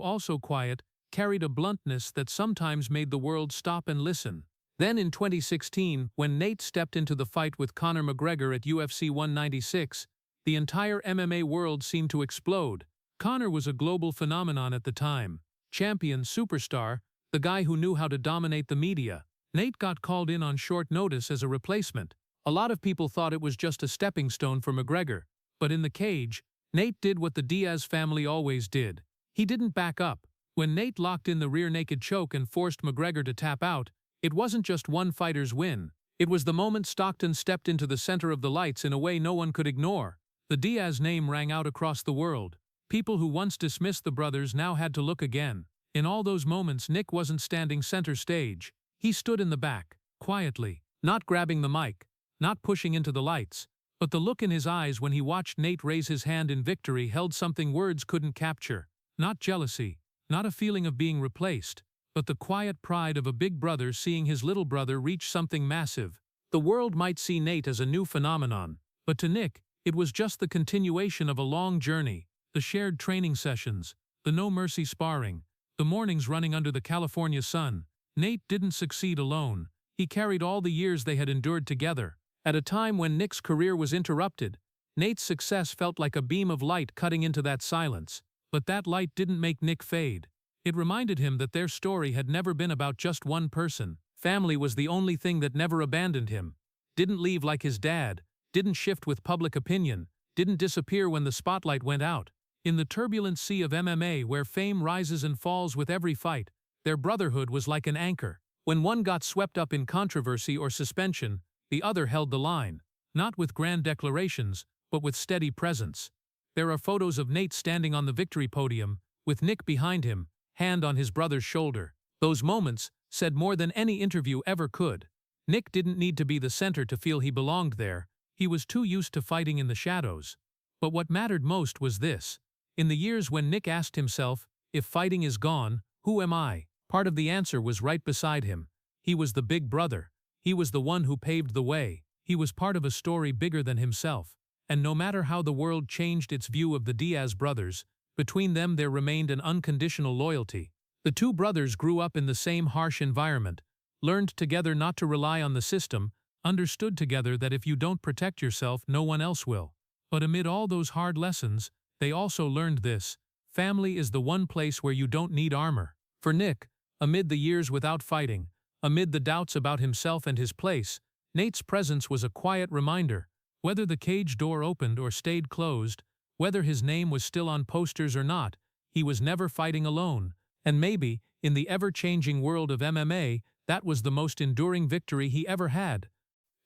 Speaker 1: also quiet, carried a bluntness that sometimes made the world stop and listen. Then in 2016, when Nate stepped into the fight with Conor McGregor at UFC 196, the entire MMA world seemed to explode. Conor was a global phenomenon at the time. Champion, superstar, the guy who knew how to dominate the media. Nate got called in on short notice as a replacement. A lot of people thought it was just a stepping stone for McGregor. But in the cage, Nate did what the Diaz family always did. He didn't back up. When Nate locked in the rear naked choke and forced McGregor to tap out, it wasn't just one fighter's win. It was the moment Stockton stepped into the center of the lights in a way no one could ignore. The Diaz name rang out across the world. People who once dismissed the brothers now had to look again. In all those moments, Nick wasn't standing center stage. He stood in the back, quietly, not grabbing the mic, not pushing into the lights, but the look in his eyes when he watched Nate raise his hand in victory held something words couldn't capture. Not jealousy, not a feeling of being replaced, but the quiet pride of a big brother seeing his little brother reach something massive. The world might see Nate as a new phenomenon, but to Nick, it was just the continuation of a long journey. The shared training sessions, the no-mercy sparring, the mornings running under the California sun. Nate didn't succeed alone. He carried all the years they had endured together. At a time when Nick's career was interrupted, Nate's success felt like a beam of light cutting into that silence. But that light didn't make Nick fade. It reminded him that their story had never been about just one person. Family was the only thing that never abandoned him. Didn't leave like his dad, didn't shift with public opinion, didn't disappear when the spotlight went out. In the turbulent sea of MMA where fame rises and falls with every fight, their brotherhood was like an anchor. When one got swept up in controversy or suspension, the other held the line, not with grand declarations, but with steady presence. There are photos of Nate standing on the victory podium, with Nick behind him, hand on his brother's shoulder. Those moments said more than any interview ever could. Nick didn't need to be the center to feel he belonged there. He was too used to fighting in the shadows. But what mattered most was this. In the years when Nick asked himself, if fighting is gone, who am I? Part of the answer was right beside him. He was the big brother. He was the one who paved the way. He was part of a story bigger than himself. And no matter how the world changed its view of the Diaz brothers, between them there remained an unconditional loyalty. The two brothers grew up in the same harsh environment, learned together not to rely on the system, understood together that if you don't protect yourself, no one else will. But amid all those hard lessons, they also learned this: family is the one place where you don't need armor. For Nick, amid the years without fighting, amid the doubts about himself and his place, Nate's presence was a quiet reminder. Whether the cage door opened or stayed closed, whether his name was still on posters or not, he was never fighting alone. And maybe, in the ever-changing world of MMA, that was the most enduring victory he ever had.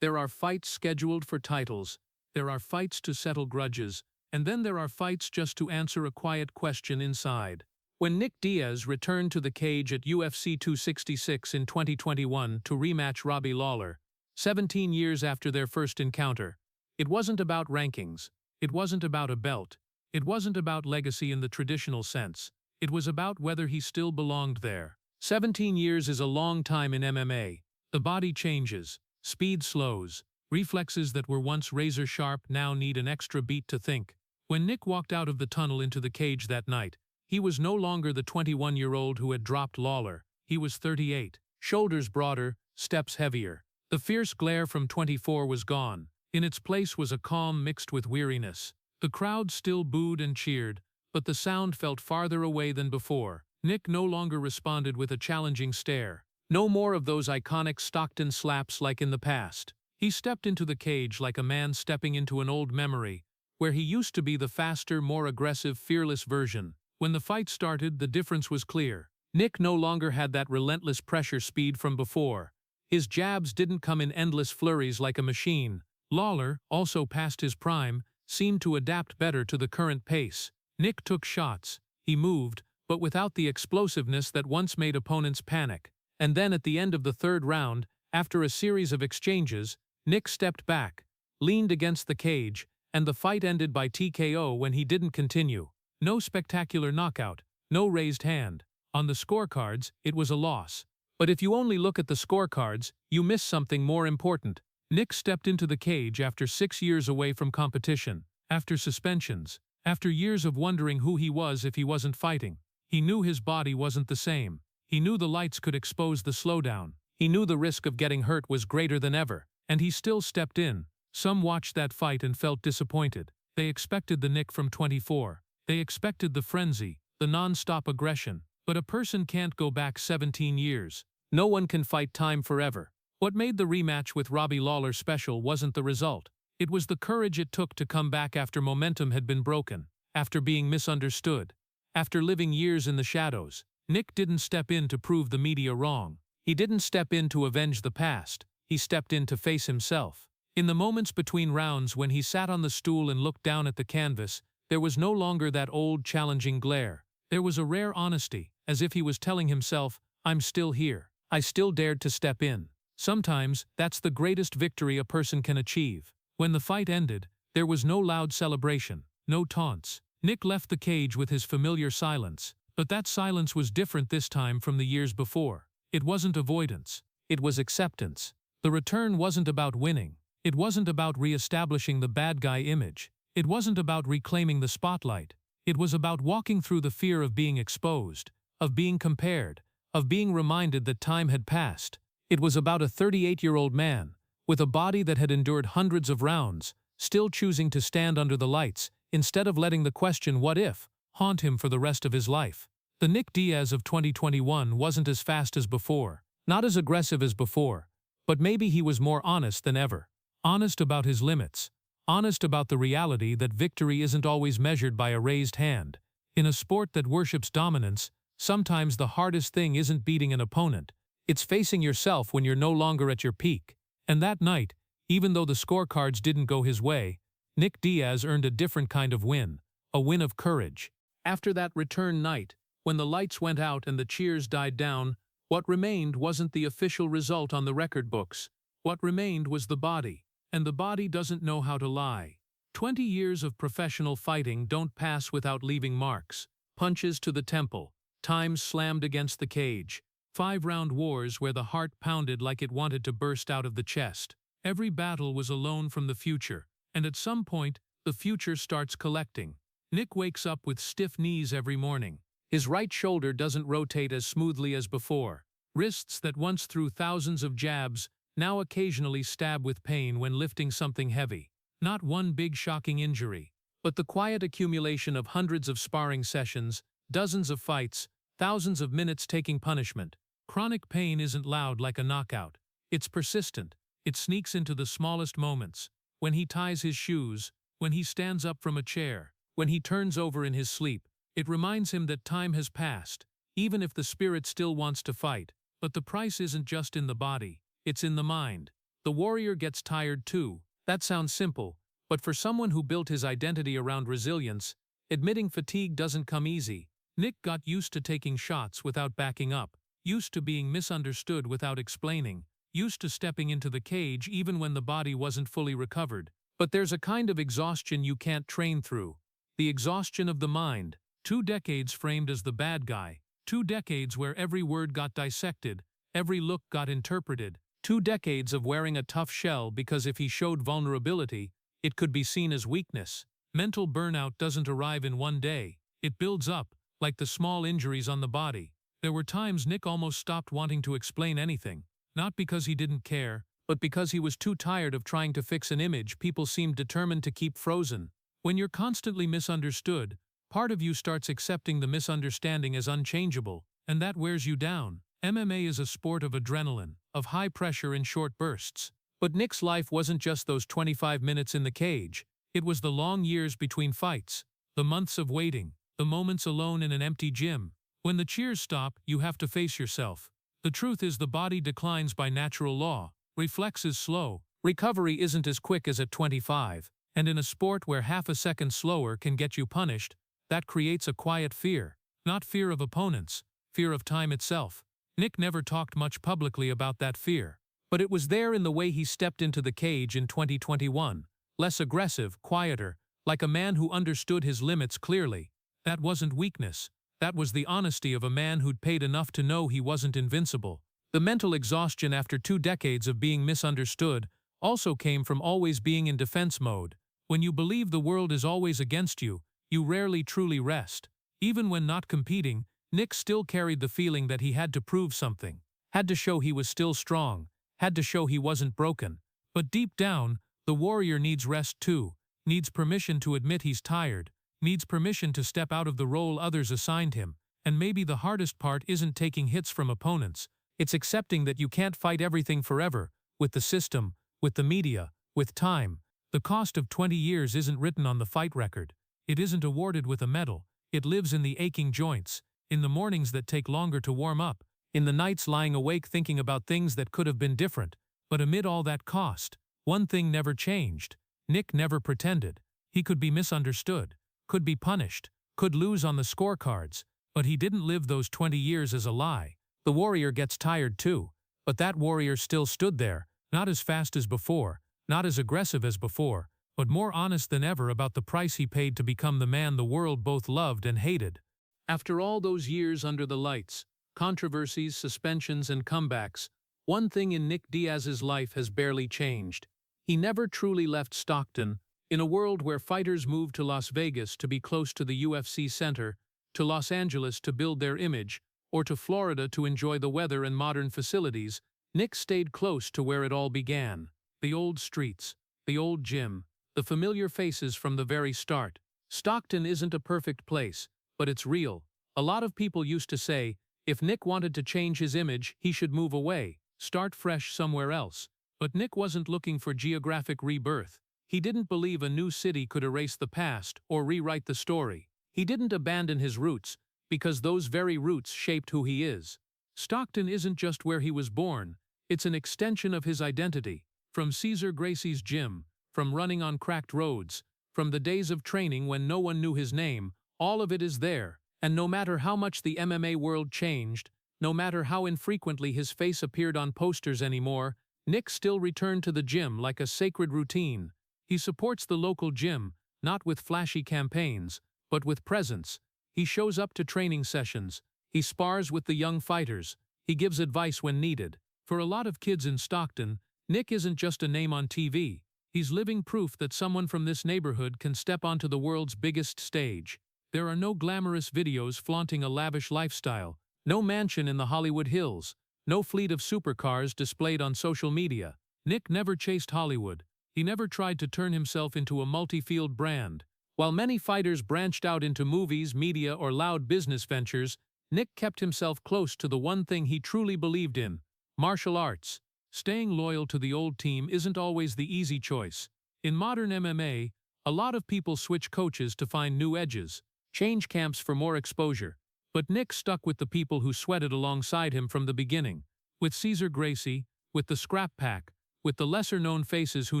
Speaker 1: There are fights scheduled for titles. There are fights to settle grudges. And then there are fights just to answer a quiet question inside. When Nick Diaz returned to the cage at UFC 266 in 2021 to rematch Robbie Lawler, 17 years after their first encounter, it wasn't about rankings, it wasn't about a belt, it wasn't about legacy in the traditional sense, it was about whether he still belonged there. 17 years is a long time in MMA. The body changes, speed slows, reflexes that were once razor-sharp now need an extra beat to think. When Nick walked out of the tunnel into the cage that night, he was no longer the 21-year-old who had dropped Lawler. He was 38, shoulders broader, steps heavier. The fierce glare from 24 was gone. In its place was a calm mixed with weariness. The crowd still booed and cheered, but the sound felt farther away than before. Nick no longer responded with a challenging stare. No more of those iconic Stockton slaps like in the past. He stepped into the cage like a man stepping into an old memory, where he used to be the faster, more aggressive, fearless version. When the fight started, the difference was clear. Nick no longer had that relentless pressure speed from before. His jabs didn't come in endless flurries like a machine. Lawler, also past his prime, seemed to adapt better to the current pace. Nick took shots. He moved, but without the explosiveness that once made opponents panic. And then at the end of the third round, after a series of exchanges, Nick stepped back, leaned against the cage, and the fight ended by TKO when he didn't continue. No spectacular knockout, no raised hand. On the scorecards, it was a loss. But if you only look at the scorecards, you miss something more important. Nick stepped into the cage after 6 years away from competition, after suspensions, after years of wondering who he was if he wasn't fighting. He knew his body wasn't the same. He knew the lights could expose the slowdown. He knew the risk of getting hurt was greater than ever, and he still stepped in. Some watched that fight and felt disappointed. They expected the Nick from 24. They expected the frenzy, the non-stop aggression. But a person can't go back 17 years. No one can fight time forever. What made the rematch with Robbie Lawler special wasn't the result. It was the courage it took to come back after momentum had been broken, after being misunderstood, after living years in the shadows. Nick didn't step in to prove the media wrong. He didn't step in to avenge the past. He stepped in to face himself. In the moments between rounds when he sat on the stool and looked down at the canvas, there was no longer that old challenging glare. There was a rare honesty, as if he was telling himself, I'm still here. I still dared to step in. Sometimes, that's the greatest victory a person can achieve. When the fight ended, there was no loud celebration, no taunts. Nick left the cage with his familiar silence, but that silence was different this time from the years before. It wasn't avoidance. It was acceptance. The return wasn't about winning. It wasn't about re-establishing the bad guy image. It wasn't about reclaiming the spotlight. It was about walking through the fear of being exposed, of being compared, of being reminded that time had passed. It was about a 38-year-old man, with a body that had endured hundreds of rounds, still choosing to stand under the lights, instead of letting the question "what if" haunt him for the rest of his life. The Nick Diaz of 2021 wasn't as fast as before, not as aggressive as before, but maybe he was more honest than ever. Honest about his limits. Honest about the reality that victory isn't always measured by a raised hand. In a sport that worships dominance, sometimes the hardest thing isn't beating an opponent. It's facing yourself when you're no longer at your peak. And that night, even though the scorecards didn't go his way, Nick Diaz earned a different kind of win, a win of courage. After that return night, when the lights went out and the cheers died down, what remained wasn't the official result on the record books. What remained was the body. And the body doesn't know how to lie. 20 years of professional fighting don't pass without leaving marks. Punches to the temple, times slammed against the cage, 5-round wars where the heart pounded like it wanted to burst out of the chest. Every battle was a loan from the future, and at some point, the future starts collecting. Nick wakes up with stiff knees every morning. His right shoulder doesn't rotate as smoothly as before. Wrists that once threw thousands of jabs now occasionally stab with pain when lifting something heavy. Not one big shocking injury, but the quiet accumulation of hundreds of sparring sessions, dozens of fights, thousands of minutes taking punishment. Chronic pain isn't loud like a knockout. It's persistent. It sneaks into the smallest moments. When he ties his shoes, when he stands up from a chair, when he turns over in his sleep. It reminds him that time has passed, even if the spirit still wants to fight. But the price isn't just in the body. It's in the mind. The warrior gets tired too. That sounds simple, but for someone who built his identity around resilience, admitting fatigue doesn't come easy. Nick got used to taking shots without backing up, used to being misunderstood without explaining, used to stepping into the cage even when the body wasn't fully recovered. But there's a kind of exhaustion you can't train through. The exhaustion of the mind. 2 decades framed as the bad guy. 2 decades where every word got dissected, every look got interpreted. 2 decades of wearing a tough shell because if he showed vulnerability, it could be seen as weakness. Mental burnout doesn't arrive in one day. It builds up, like the small injuries on the body. There were times Nick almost stopped wanting to explain anything, not because he didn't care, but because he was too tired of trying to fix an image people seemed determined to keep frozen. When you're constantly misunderstood, part of you starts accepting the misunderstanding as unchangeable, and that wears you down. MMA is a sport of adrenaline, of high pressure in short bursts. But Nick's life wasn't just those 25 minutes in the cage. It was the long years between fights, the months of waiting, the moments alone in an empty gym. When the cheers stop, you have to face yourself. The truth is the body declines by natural law. Reflex is slow. Recovery isn't as quick as at 25. And in a sport where half a second slower can get you punished, that creates a quiet fear. Not fear of opponents, fear of time itself. Nick never talked much publicly about that fear. But it was there in the way he stepped into the cage in 2021. Less aggressive, quieter, like a man who understood his limits clearly. That wasn't weakness. That was the honesty of a man who'd paid enough to know he wasn't invincible. The mental exhaustion after 2 decades of being misunderstood also came from always being in defense mode. When you believe the world is always against you, you rarely truly rest. Even when not competing, Nick still carried the feeling that he had to prove something, had to show he was still strong, had to show he wasn't broken. But deep down, the warrior needs rest too, needs permission to admit he's tired, needs permission to step out of the role others assigned him. And maybe the hardest part isn't taking hits from opponents, it's accepting that you can't fight everything forever, with the system, with the media, with time. The cost of 20 years isn't written on the fight record. It isn't awarded with a medal. It lives in the aching joints, in the mornings that take longer to warm up, in the nights lying awake thinking about things that could have been different. But amid all that cost, one thing never changed. Nick never pretended. He could be misunderstood, could be punished, could lose on the scorecards, but he didn't live those 20 years as a lie. The warrior gets tired too, but that warrior still stood there, not as fast as before, not as aggressive as before, but more honest than ever about the price he paid to become the man the world both loved and hated. After all those years under the lights, controversies, suspensions, and comebacks, one thing in Nick Diaz's life has barely changed. He never truly left Stockton. In a world where fighters moved to Las Vegas to be close to the UFC center, to Los Angeles to build their image, or to Florida to enjoy the weather and modern facilities, Nick stayed close to where it all began. The old streets, the old gym, the familiar faces from the very start. Stockton isn't a perfect place, but it's real. A lot of people used to say, if Nick wanted to change his image, he should move away, start fresh somewhere else. But Nick wasn't looking for geographic rebirth. He didn't believe a new city could erase the past or rewrite the story. He didn't abandon his roots, because those very roots shaped who he is. Stockton isn't just where he was born, it's an extension of his identity. From Gracie's gym, from running on cracked roads, from the days of training when no one knew his name, all of it is there. And no matter how much the MMA world changed, no matter how infrequently his face appeared on posters anymore, Nick still returned to the gym like a sacred routine. He supports the local gym, not with flashy campaigns, but with presence. He shows up to training sessions, he spars with the young fighters, he gives advice when needed. For a lot of kids in Stockton, Nick isn't just a name on TV. He's living proof that someone from this neighborhood can step onto the world's biggest stage. There are no glamorous videos flaunting a lavish lifestyle, no mansion in the Hollywood Hills, no fleet of supercars displayed on social media. Nick never chased Hollywood. He never tried to turn himself into a multi-field brand. While many fighters branched out into movies, media, or loud business ventures, Nick kept himself close to the one thing he truly believed in: martial arts. Staying loyal to the old team isn't always the easy choice. In modern MMA, a lot of people switch coaches to find new edges, change camps for more exposure. But Nick stuck with the people who sweated alongside him from the beginning. With Gracie, with the Scrap Pack, with the lesser-known faces who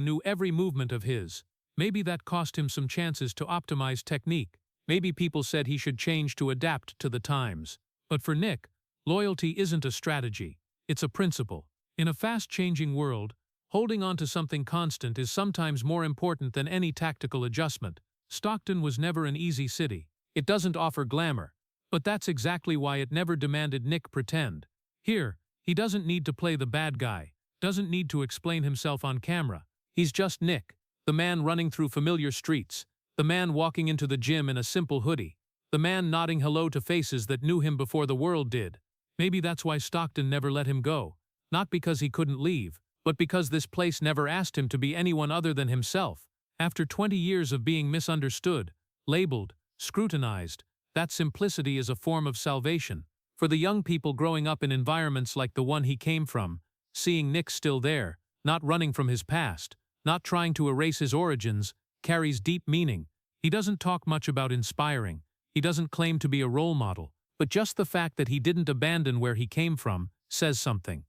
Speaker 1: knew every movement of his. Maybe that cost him some chances to optimize technique. Maybe people said he should change to adapt to the times. But for Nick, loyalty isn't a strategy, it's a principle. In a fast-changing world, holding on to something constant is sometimes more important than any tactical adjustment. Stockton was never an easy city. It doesn't offer glamour. But that's exactly why it never demanded Nick pretend. Here, he doesn't need to play the bad guy, doesn't need to explain himself on camera. He's just Nick, the man running through familiar streets, the man walking into the gym in a simple hoodie, the man nodding hello to faces that knew him before the world did. Maybe that's why Stockton never let him go. Not because he couldn't leave, but because this place never asked him to be anyone other than himself. After 20 years of being misunderstood, labeled, scrutinized, that simplicity is a form of salvation. For the young people growing up in environments like the one he came from, seeing Nick still there, not running from his past, not trying to erase his origins, carries deep meaning. He doesn't talk much about inspiring. He doesn't claim to be a role model. But just the fact that he didn't abandon where he came from says something.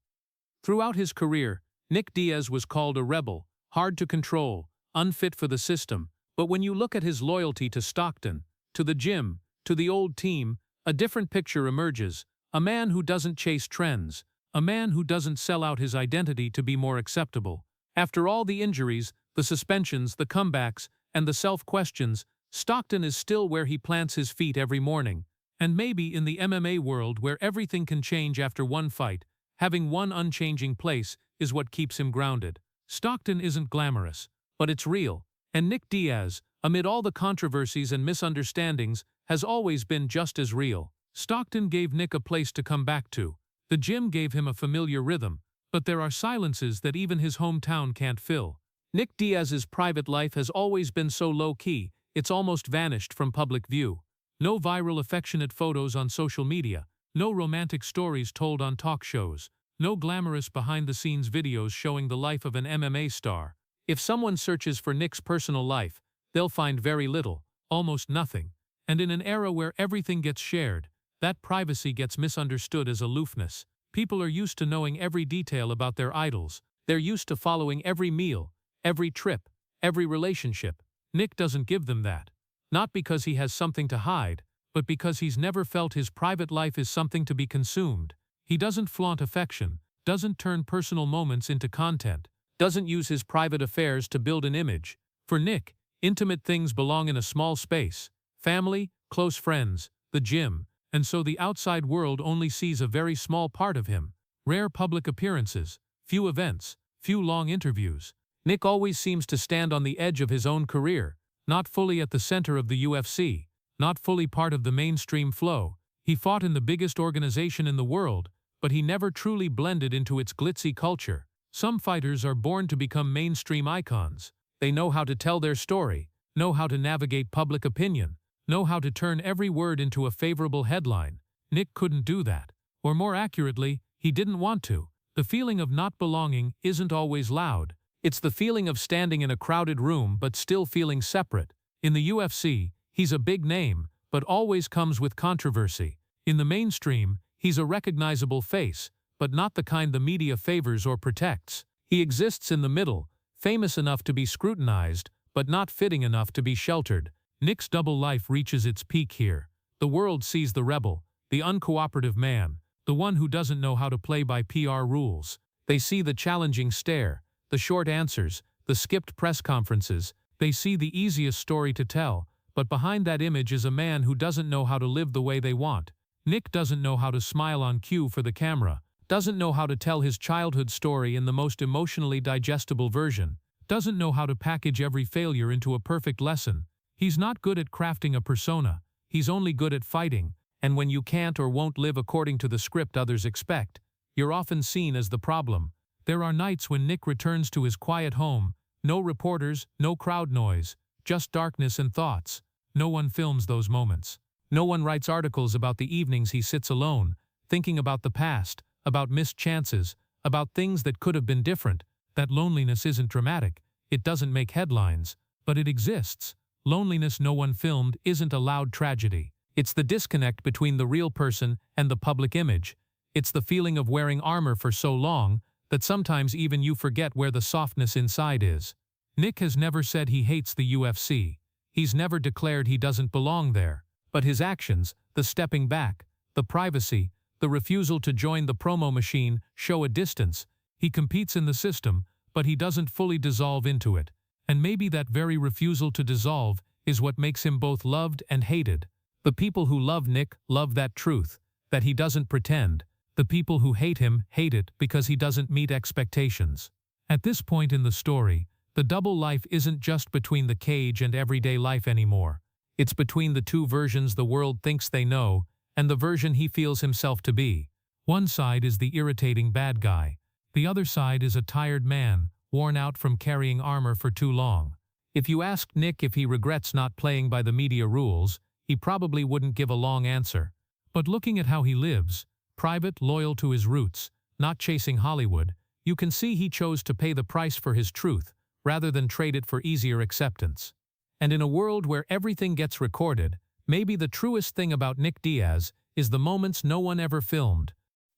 Speaker 1: Throughout his career, Nick Diaz was called a rebel, hard to control, unfit for the system. But when you look at his loyalty to Stockton, to the gym, to the old team, a different picture emerges. A man who doesn't chase trends. A man who doesn't sell out his identity to be more acceptable. After all the injuries, the suspensions, the comebacks, and the self-questions, Stockton is still where he plants his feet every morning. And maybe in the MMA world where everything can change after one fight, having one unchanging place is what keeps him grounded. Stockton isn't glamorous, but it's real. And Nick Diaz, amid all the controversies and misunderstandings, has always been just as real. Stockton gave Nick a place to come back to. The gym gave him a familiar rhythm, but there are silences that even his hometown can't fill. Nick Diaz's private life has always been so low-key, it's almost vanished from public view. No viral affectionate photos on social media, no romantic stories told on talk shows, no glamorous behind-the-scenes videos showing the life of an MMA star. If someone searches for Nick's personal life, they'll find very little, almost nothing. And in an era where everything gets shared, that privacy gets misunderstood as aloofness. People are used to knowing every detail about their idols. They're used to following every meal, every trip, every relationship. Nick doesn't give them that. Not because he has something to hide, but because he's never felt his private life is something to be consumed. He doesn't flaunt affection, doesn't turn personal moments into content, doesn't use his private affairs to build an image. For Nick, intimate things belong in a small space. Family, close friends, the gym, and so the outside world only sees a very small part of him. Rare public appearances, few events, few long interviews. Nick always seems to stand on the edge of his own career, not fully at the center of the UFC, not fully part of the mainstream flow. He fought in the biggest organization in the world, but he never truly blended into its glitzy culture. Some fighters are born to become mainstream icons. They know how to tell their story, know how to navigate public opinion, know how to turn every word into a favorable headline. Nick couldn't do that. Or more accurately, he didn't want to. The feeling of not belonging isn't always loud. It's the feeling of standing in a crowded room but still feeling separate. In the UFC, he's a big name, but always comes with controversy. In the mainstream, he's a recognizable face, but not the kind the media favors or protects. He exists in the middle, famous enough to be scrutinized, but not fitting enough to be sheltered. Nick's double life reaches its peak here. The world sees the rebel, the uncooperative man, the one who doesn't know how to play by PR rules. They see the challenging stare, the short answers, the skipped press conferences. They see the easiest story to tell, but behind that image is a man who doesn't know how to live the way they want. Nick doesn't know how to smile on cue for the camera, doesn't know how to tell his childhood story in the most emotionally digestible version, doesn't know how to package every failure into a perfect lesson. He's not good at crafting a persona, he's only good at fighting, and when you can't or won't live according to the script others expect, you're often seen as the problem. There are nights when Nick returns to his quiet home, no reporters, no crowd noise, just darkness and thoughts. No one films those moments. No one writes articles about the evenings he sits alone, thinking about the past, about missed chances, about things that could have been different. That loneliness isn't dramatic, it doesn't make headlines, but it exists. Loneliness no one filmed isn't a loud tragedy. It's the disconnect between the real person and the public image. It's the feeling of wearing armor for so long that sometimes even you forget where the softness inside is. Nick has never said he hates the UFC. He's never declared he doesn't belong there. But his actions, the stepping back, the privacy, the refusal to join the promo machine show a distance. He competes in the system, but he doesn't fully dissolve into it. And maybe that very refusal to dissolve is what makes him both loved and hated. The people who love Nick love that truth, that he doesn't pretend. The people who hate him hate it because he doesn't meet expectations. At this point in the story, the double life isn't just between the cage and everyday life anymore. It's between the two versions the world thinks they know and the version he feels himself to be. One side is the irritating bad guy. The other side is a tired man, worn out from carrying armor for too long. If you asked Nick if he regrets not playing by the media rules, he probably wouldn't give a long answer. But looking at how he lives, private, loyal to his roots, not chasing Hollywood, you can see he chose to pay the price for his truth, rather than trade it for easier acceptance. And in a world where everything gets recorded, maybe the truest thing about Nick Diaz is the moments no one ever filmed.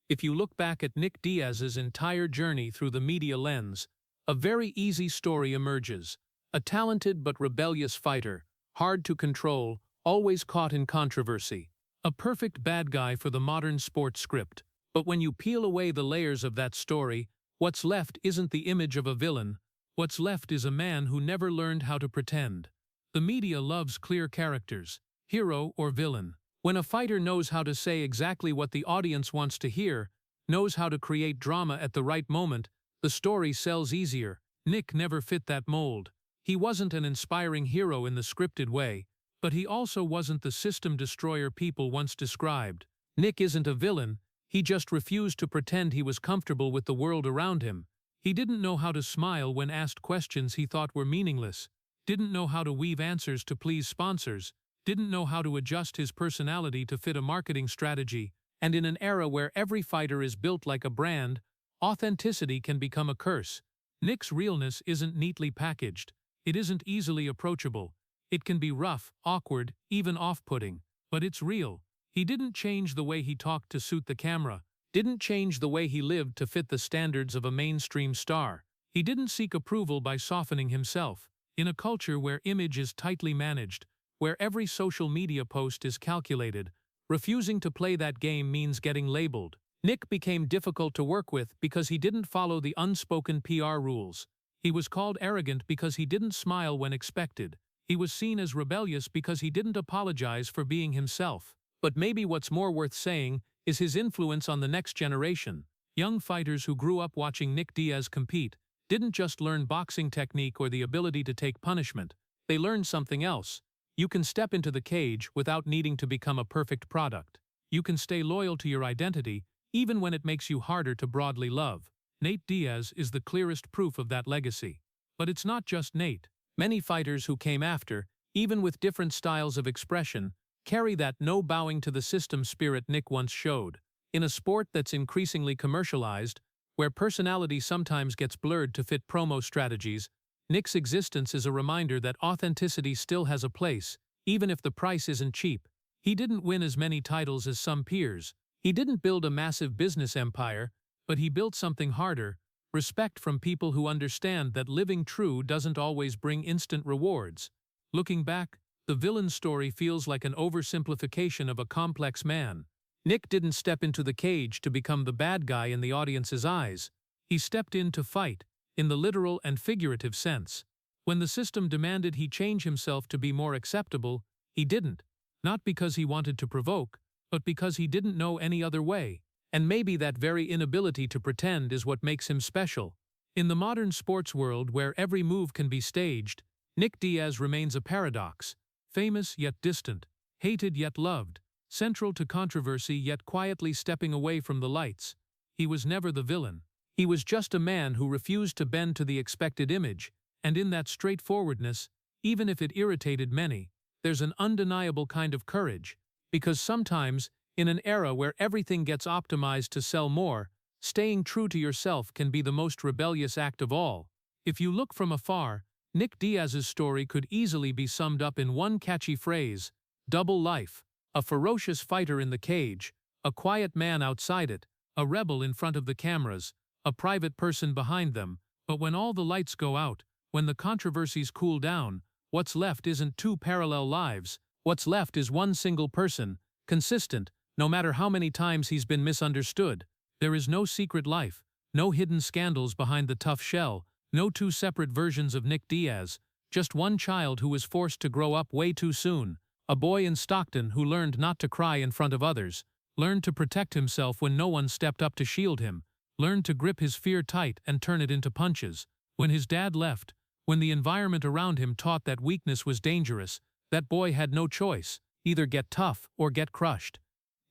Speaker 1: If you look back at Nick Diaz's entire journey through the media lens, a very easy story emerges. A talented but rebellious fighter, hard to control, always caught in controversy. A perfect bad guy for the modern sports script. But when you peel away the layers of that story, what's left isn't the image of a villain. What's left is a man who never learned how to pretend. The media loves clear characters, hero or villain. When a fighter knows how to say exactly what the audience wants to hear, knows how to create drama at the right moment, the story sells easier. Nick never fit that mold. He wasn't an inspiring hero in the scripted way, but he also wasn't the system destroyer people once described. Nick isn't a villain, he just refused to pretend he was comfortable with the world around him. He didn't know how to smile when asked questions he thought were meaningless, didn't know how to weave answers to please sponsors, didn't know how to adjust his personality to fit a marketing strategy, and in an era where every fighter is built like a brand, authenticity can become a curse. Nick's realness isn't neatly packaged. It isn't easily approachable. It can be rough, awkward, even off-putting, but it's real. He didn't change the way he talked to suit the camera, didn't change the way he lived to fit the standards of a mainstream star. He didn't seek approval by softening himself. In a culture where image is tightly managed, where every social media post is calculated, refusing to play that game means getting labeled. Nick became difficult to work with because he didn't follow the unspoken PR rules. He was called arrogant because he didn't smile when expected. He was seen as rebellious because he didn't apologize for being himself. But maybe what's more worth saying is his influence on the next generation. Young fighters who grew up watching Nick Diaz compete didn't just learn boxing technique or the ability to take punishment. They learned something else. You can step into the cage without needing to become a perfect product. You can stay loyal to your identity even when it makes you harder to broadly love. Nate Diaz is the clearest proof of that legacy. But it's not just Nate. Many fighters who came after, even with different styles of expression, carry that no bowing to the system spirit Nick once showed. In a sport that's increasingly commercialized, where personality sometimes gets blurred to fit promo strategies, Nick's existence is a reminder that authenticity still has a place, even if the price isn't cheap. He didn't win as many titles as some peers. He didn't build a massive business empire, but he built something harder: respect from people who understand that living true doesn't always bring instant rewards. Looking back, the villain story feels like an oversimplification of a complex man. Nick didn't step into the cage to become the bad guy in the audience's eyes. He stepped in to fight, in the literal and figurative sense. When the system demanded he change himself to be more acceptable, he didn't. Not because he wanted to provoke, but because he didn't know any other way. And maybe that very inability to pretend is what makes him special. In the modern sports world where every move can be staged, Nick Diaz remains a paradox. Famous yet distant, hated yet loved, central to controversy yet quietly stepping away from the lights. He was never the villain. He was just a man who refused to bend to the expected image, and in that straightforwardness, even if it irritated many, there's an undeniable kind of courage. Because sometimes, in an era where everything gets optimized to sell more, staying true to yourself can be the most rebellious act of all. If you look from afar, Nick Diaz's story could easily be summed up in one catchy phrase: double life. A ferocious fighter in the cage, a quiet man outside it, a rebel in front of the cameras, a private person behind them. But when all the lights go out, when the controversies cool down, what's left isn't two parallel lives. What's left is one single person, consistent, no matter how many times he's been misunderstood. There is no secret life, no hidden scandals behind the tough shell, no two separate versions of Nick Diaz, just one child who was forced to grow up way too soon. A boy in Stockton who learned not to cry in front of others, learned to protect himself when no one stepped up to shield him, learned to grip his fear tight and turn it into punches. When his dad left, when the environment around him taught that weakness was dangerous, that boy had no choice, either get tough or get crushed.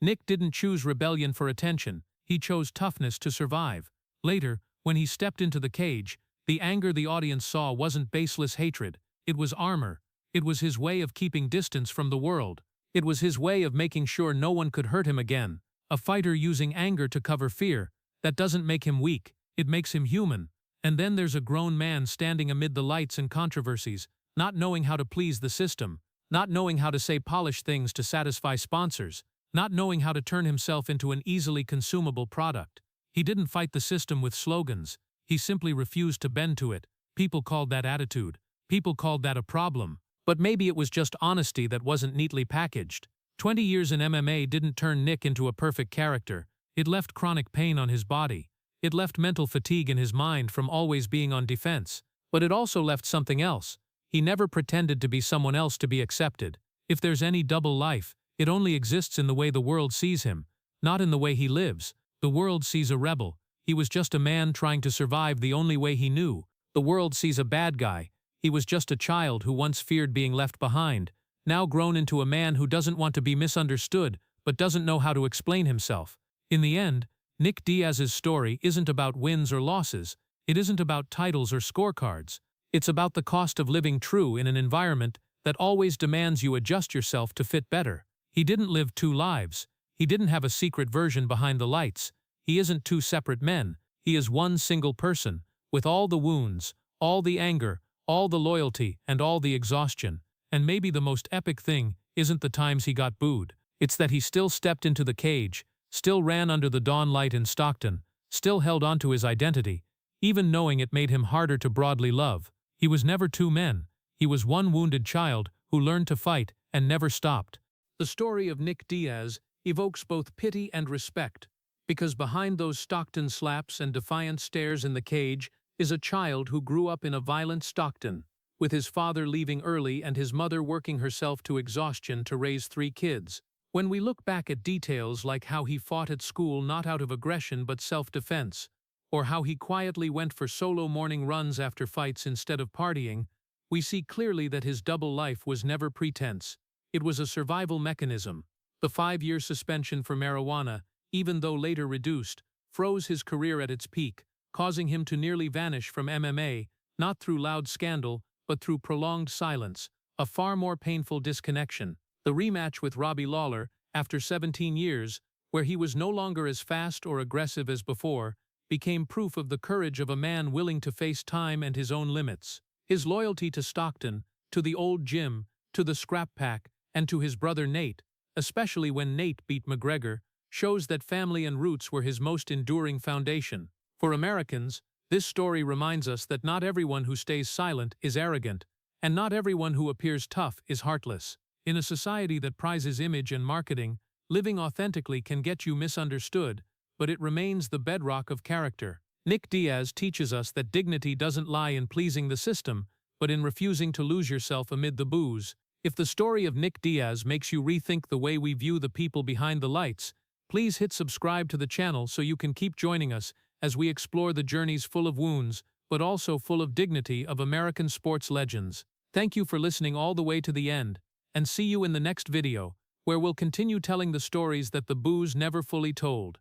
Speaker 1: Nick didn't choose rebellion for attention, he chose toughness to survive. Later, when he stepped into the cage, the anger the audience saw wasn't baseless hatred, it was armor. It was his way of keeping distance from the world. It was his way of making sure no one could hurt him again. A fighter using anger to cover fear. That doesn't make him weak, it makes him human. And then there's a grown man standing amid the lights and controversies, not knowing how to please the system, not knowing how to say polished things to satisfy sponsors, not knowing how to turn himself into an easily consumable product. He didn't fight the system with slogans, he simply refused to bend to it. People called that attitude. People called that a problem. But maybe it was just honesty that wasn't neatly packaged. 20 years in MMA didn't turn Nick into a perfect character. It left chronic pain on his body. It left mental fatigue in his mind from always being on defense. But it also left something else. He never pretended to be someone else to be accepted. If there's any double life, it only exists in the way the world sees him, not in the way he lives. The world sees a rebel. He was just a man trying to survive the only way he knew. The world sees a bad guy. He was just a child who once feared being left behind, now grown into a man who doesn't want to be misunderstood but doesn't know how to explain himself. In the end, Nick Diaz's story isn't about wins or losses. It isn't about titles or scorecards. It's about the cost of living true in an environment that always demands you adjust yourself to fit better. He didn't live two lives. He didn't have a secret version behind the lights. He isn't two separate men. He is one single person, with all the wounds, all the anger, all the loyalty, and all the exhaustion. And maybe the most epic thing isn't the times he got booed. It's that he still stepped into the cage, still ran under the dawn light in Stockton, still held onto his identity, even knowing it made him harder to broadly love. He was never two men. He was one wounded child who learned to fight and never stopped. The story of Nick Diaz evokes both pity and respect, because behind those Stockton slaps and defiant stares in the cage is a child who grew up in a violent Stockton, with his father leaving early and his mother working herself to exhaustion to raise 3 kids. When we look back at details like how he fought at school not out of aggression but self-defense, or how he quietly went for solo morning runs after fights instead of partying, we see clearly that his double life was never pretense. It was a survival mechanism. The 5-year suspension for marijuana, even though later reduced, froze his career at its peak, causing him to nearly vanish from MMA, not through loud scandal, but through prolonged silence, a far more painful disconnection. The rematch with Robbie Lawler, after 17 years, where he was no longer as fast or aggressive as before, became proof of the courage of a man willing to face time and his own limits. His loyalty to Stockton, to the old gym, to the scrap pack, and to his brother Nate, especially when Nate beat McGregor, shows that family and roots were his most enduring foundation. For Americans, this story reminds us that not everyone who stays silent is arrogant, and not everyone who appears tough is heartless. In a society that prizes image and marketing, living authentically can get you misunderstood, but it remains the bedrock of character. Nick Diaz teaches us that dignity doesn't lie in pleasing the system, but in refusing to lose yourself amid the booze. If the story of Nick Diaz makes you rethink the way we view the people behind the lights, please hit subscribe to the channel so you can keep joining us as we explore the journeys full of wounds, but also full of dignity of American sports legends. Thank you for listening all the way to the end, and see you in the next video, where we'll continue telling the stories that the booze never fully told.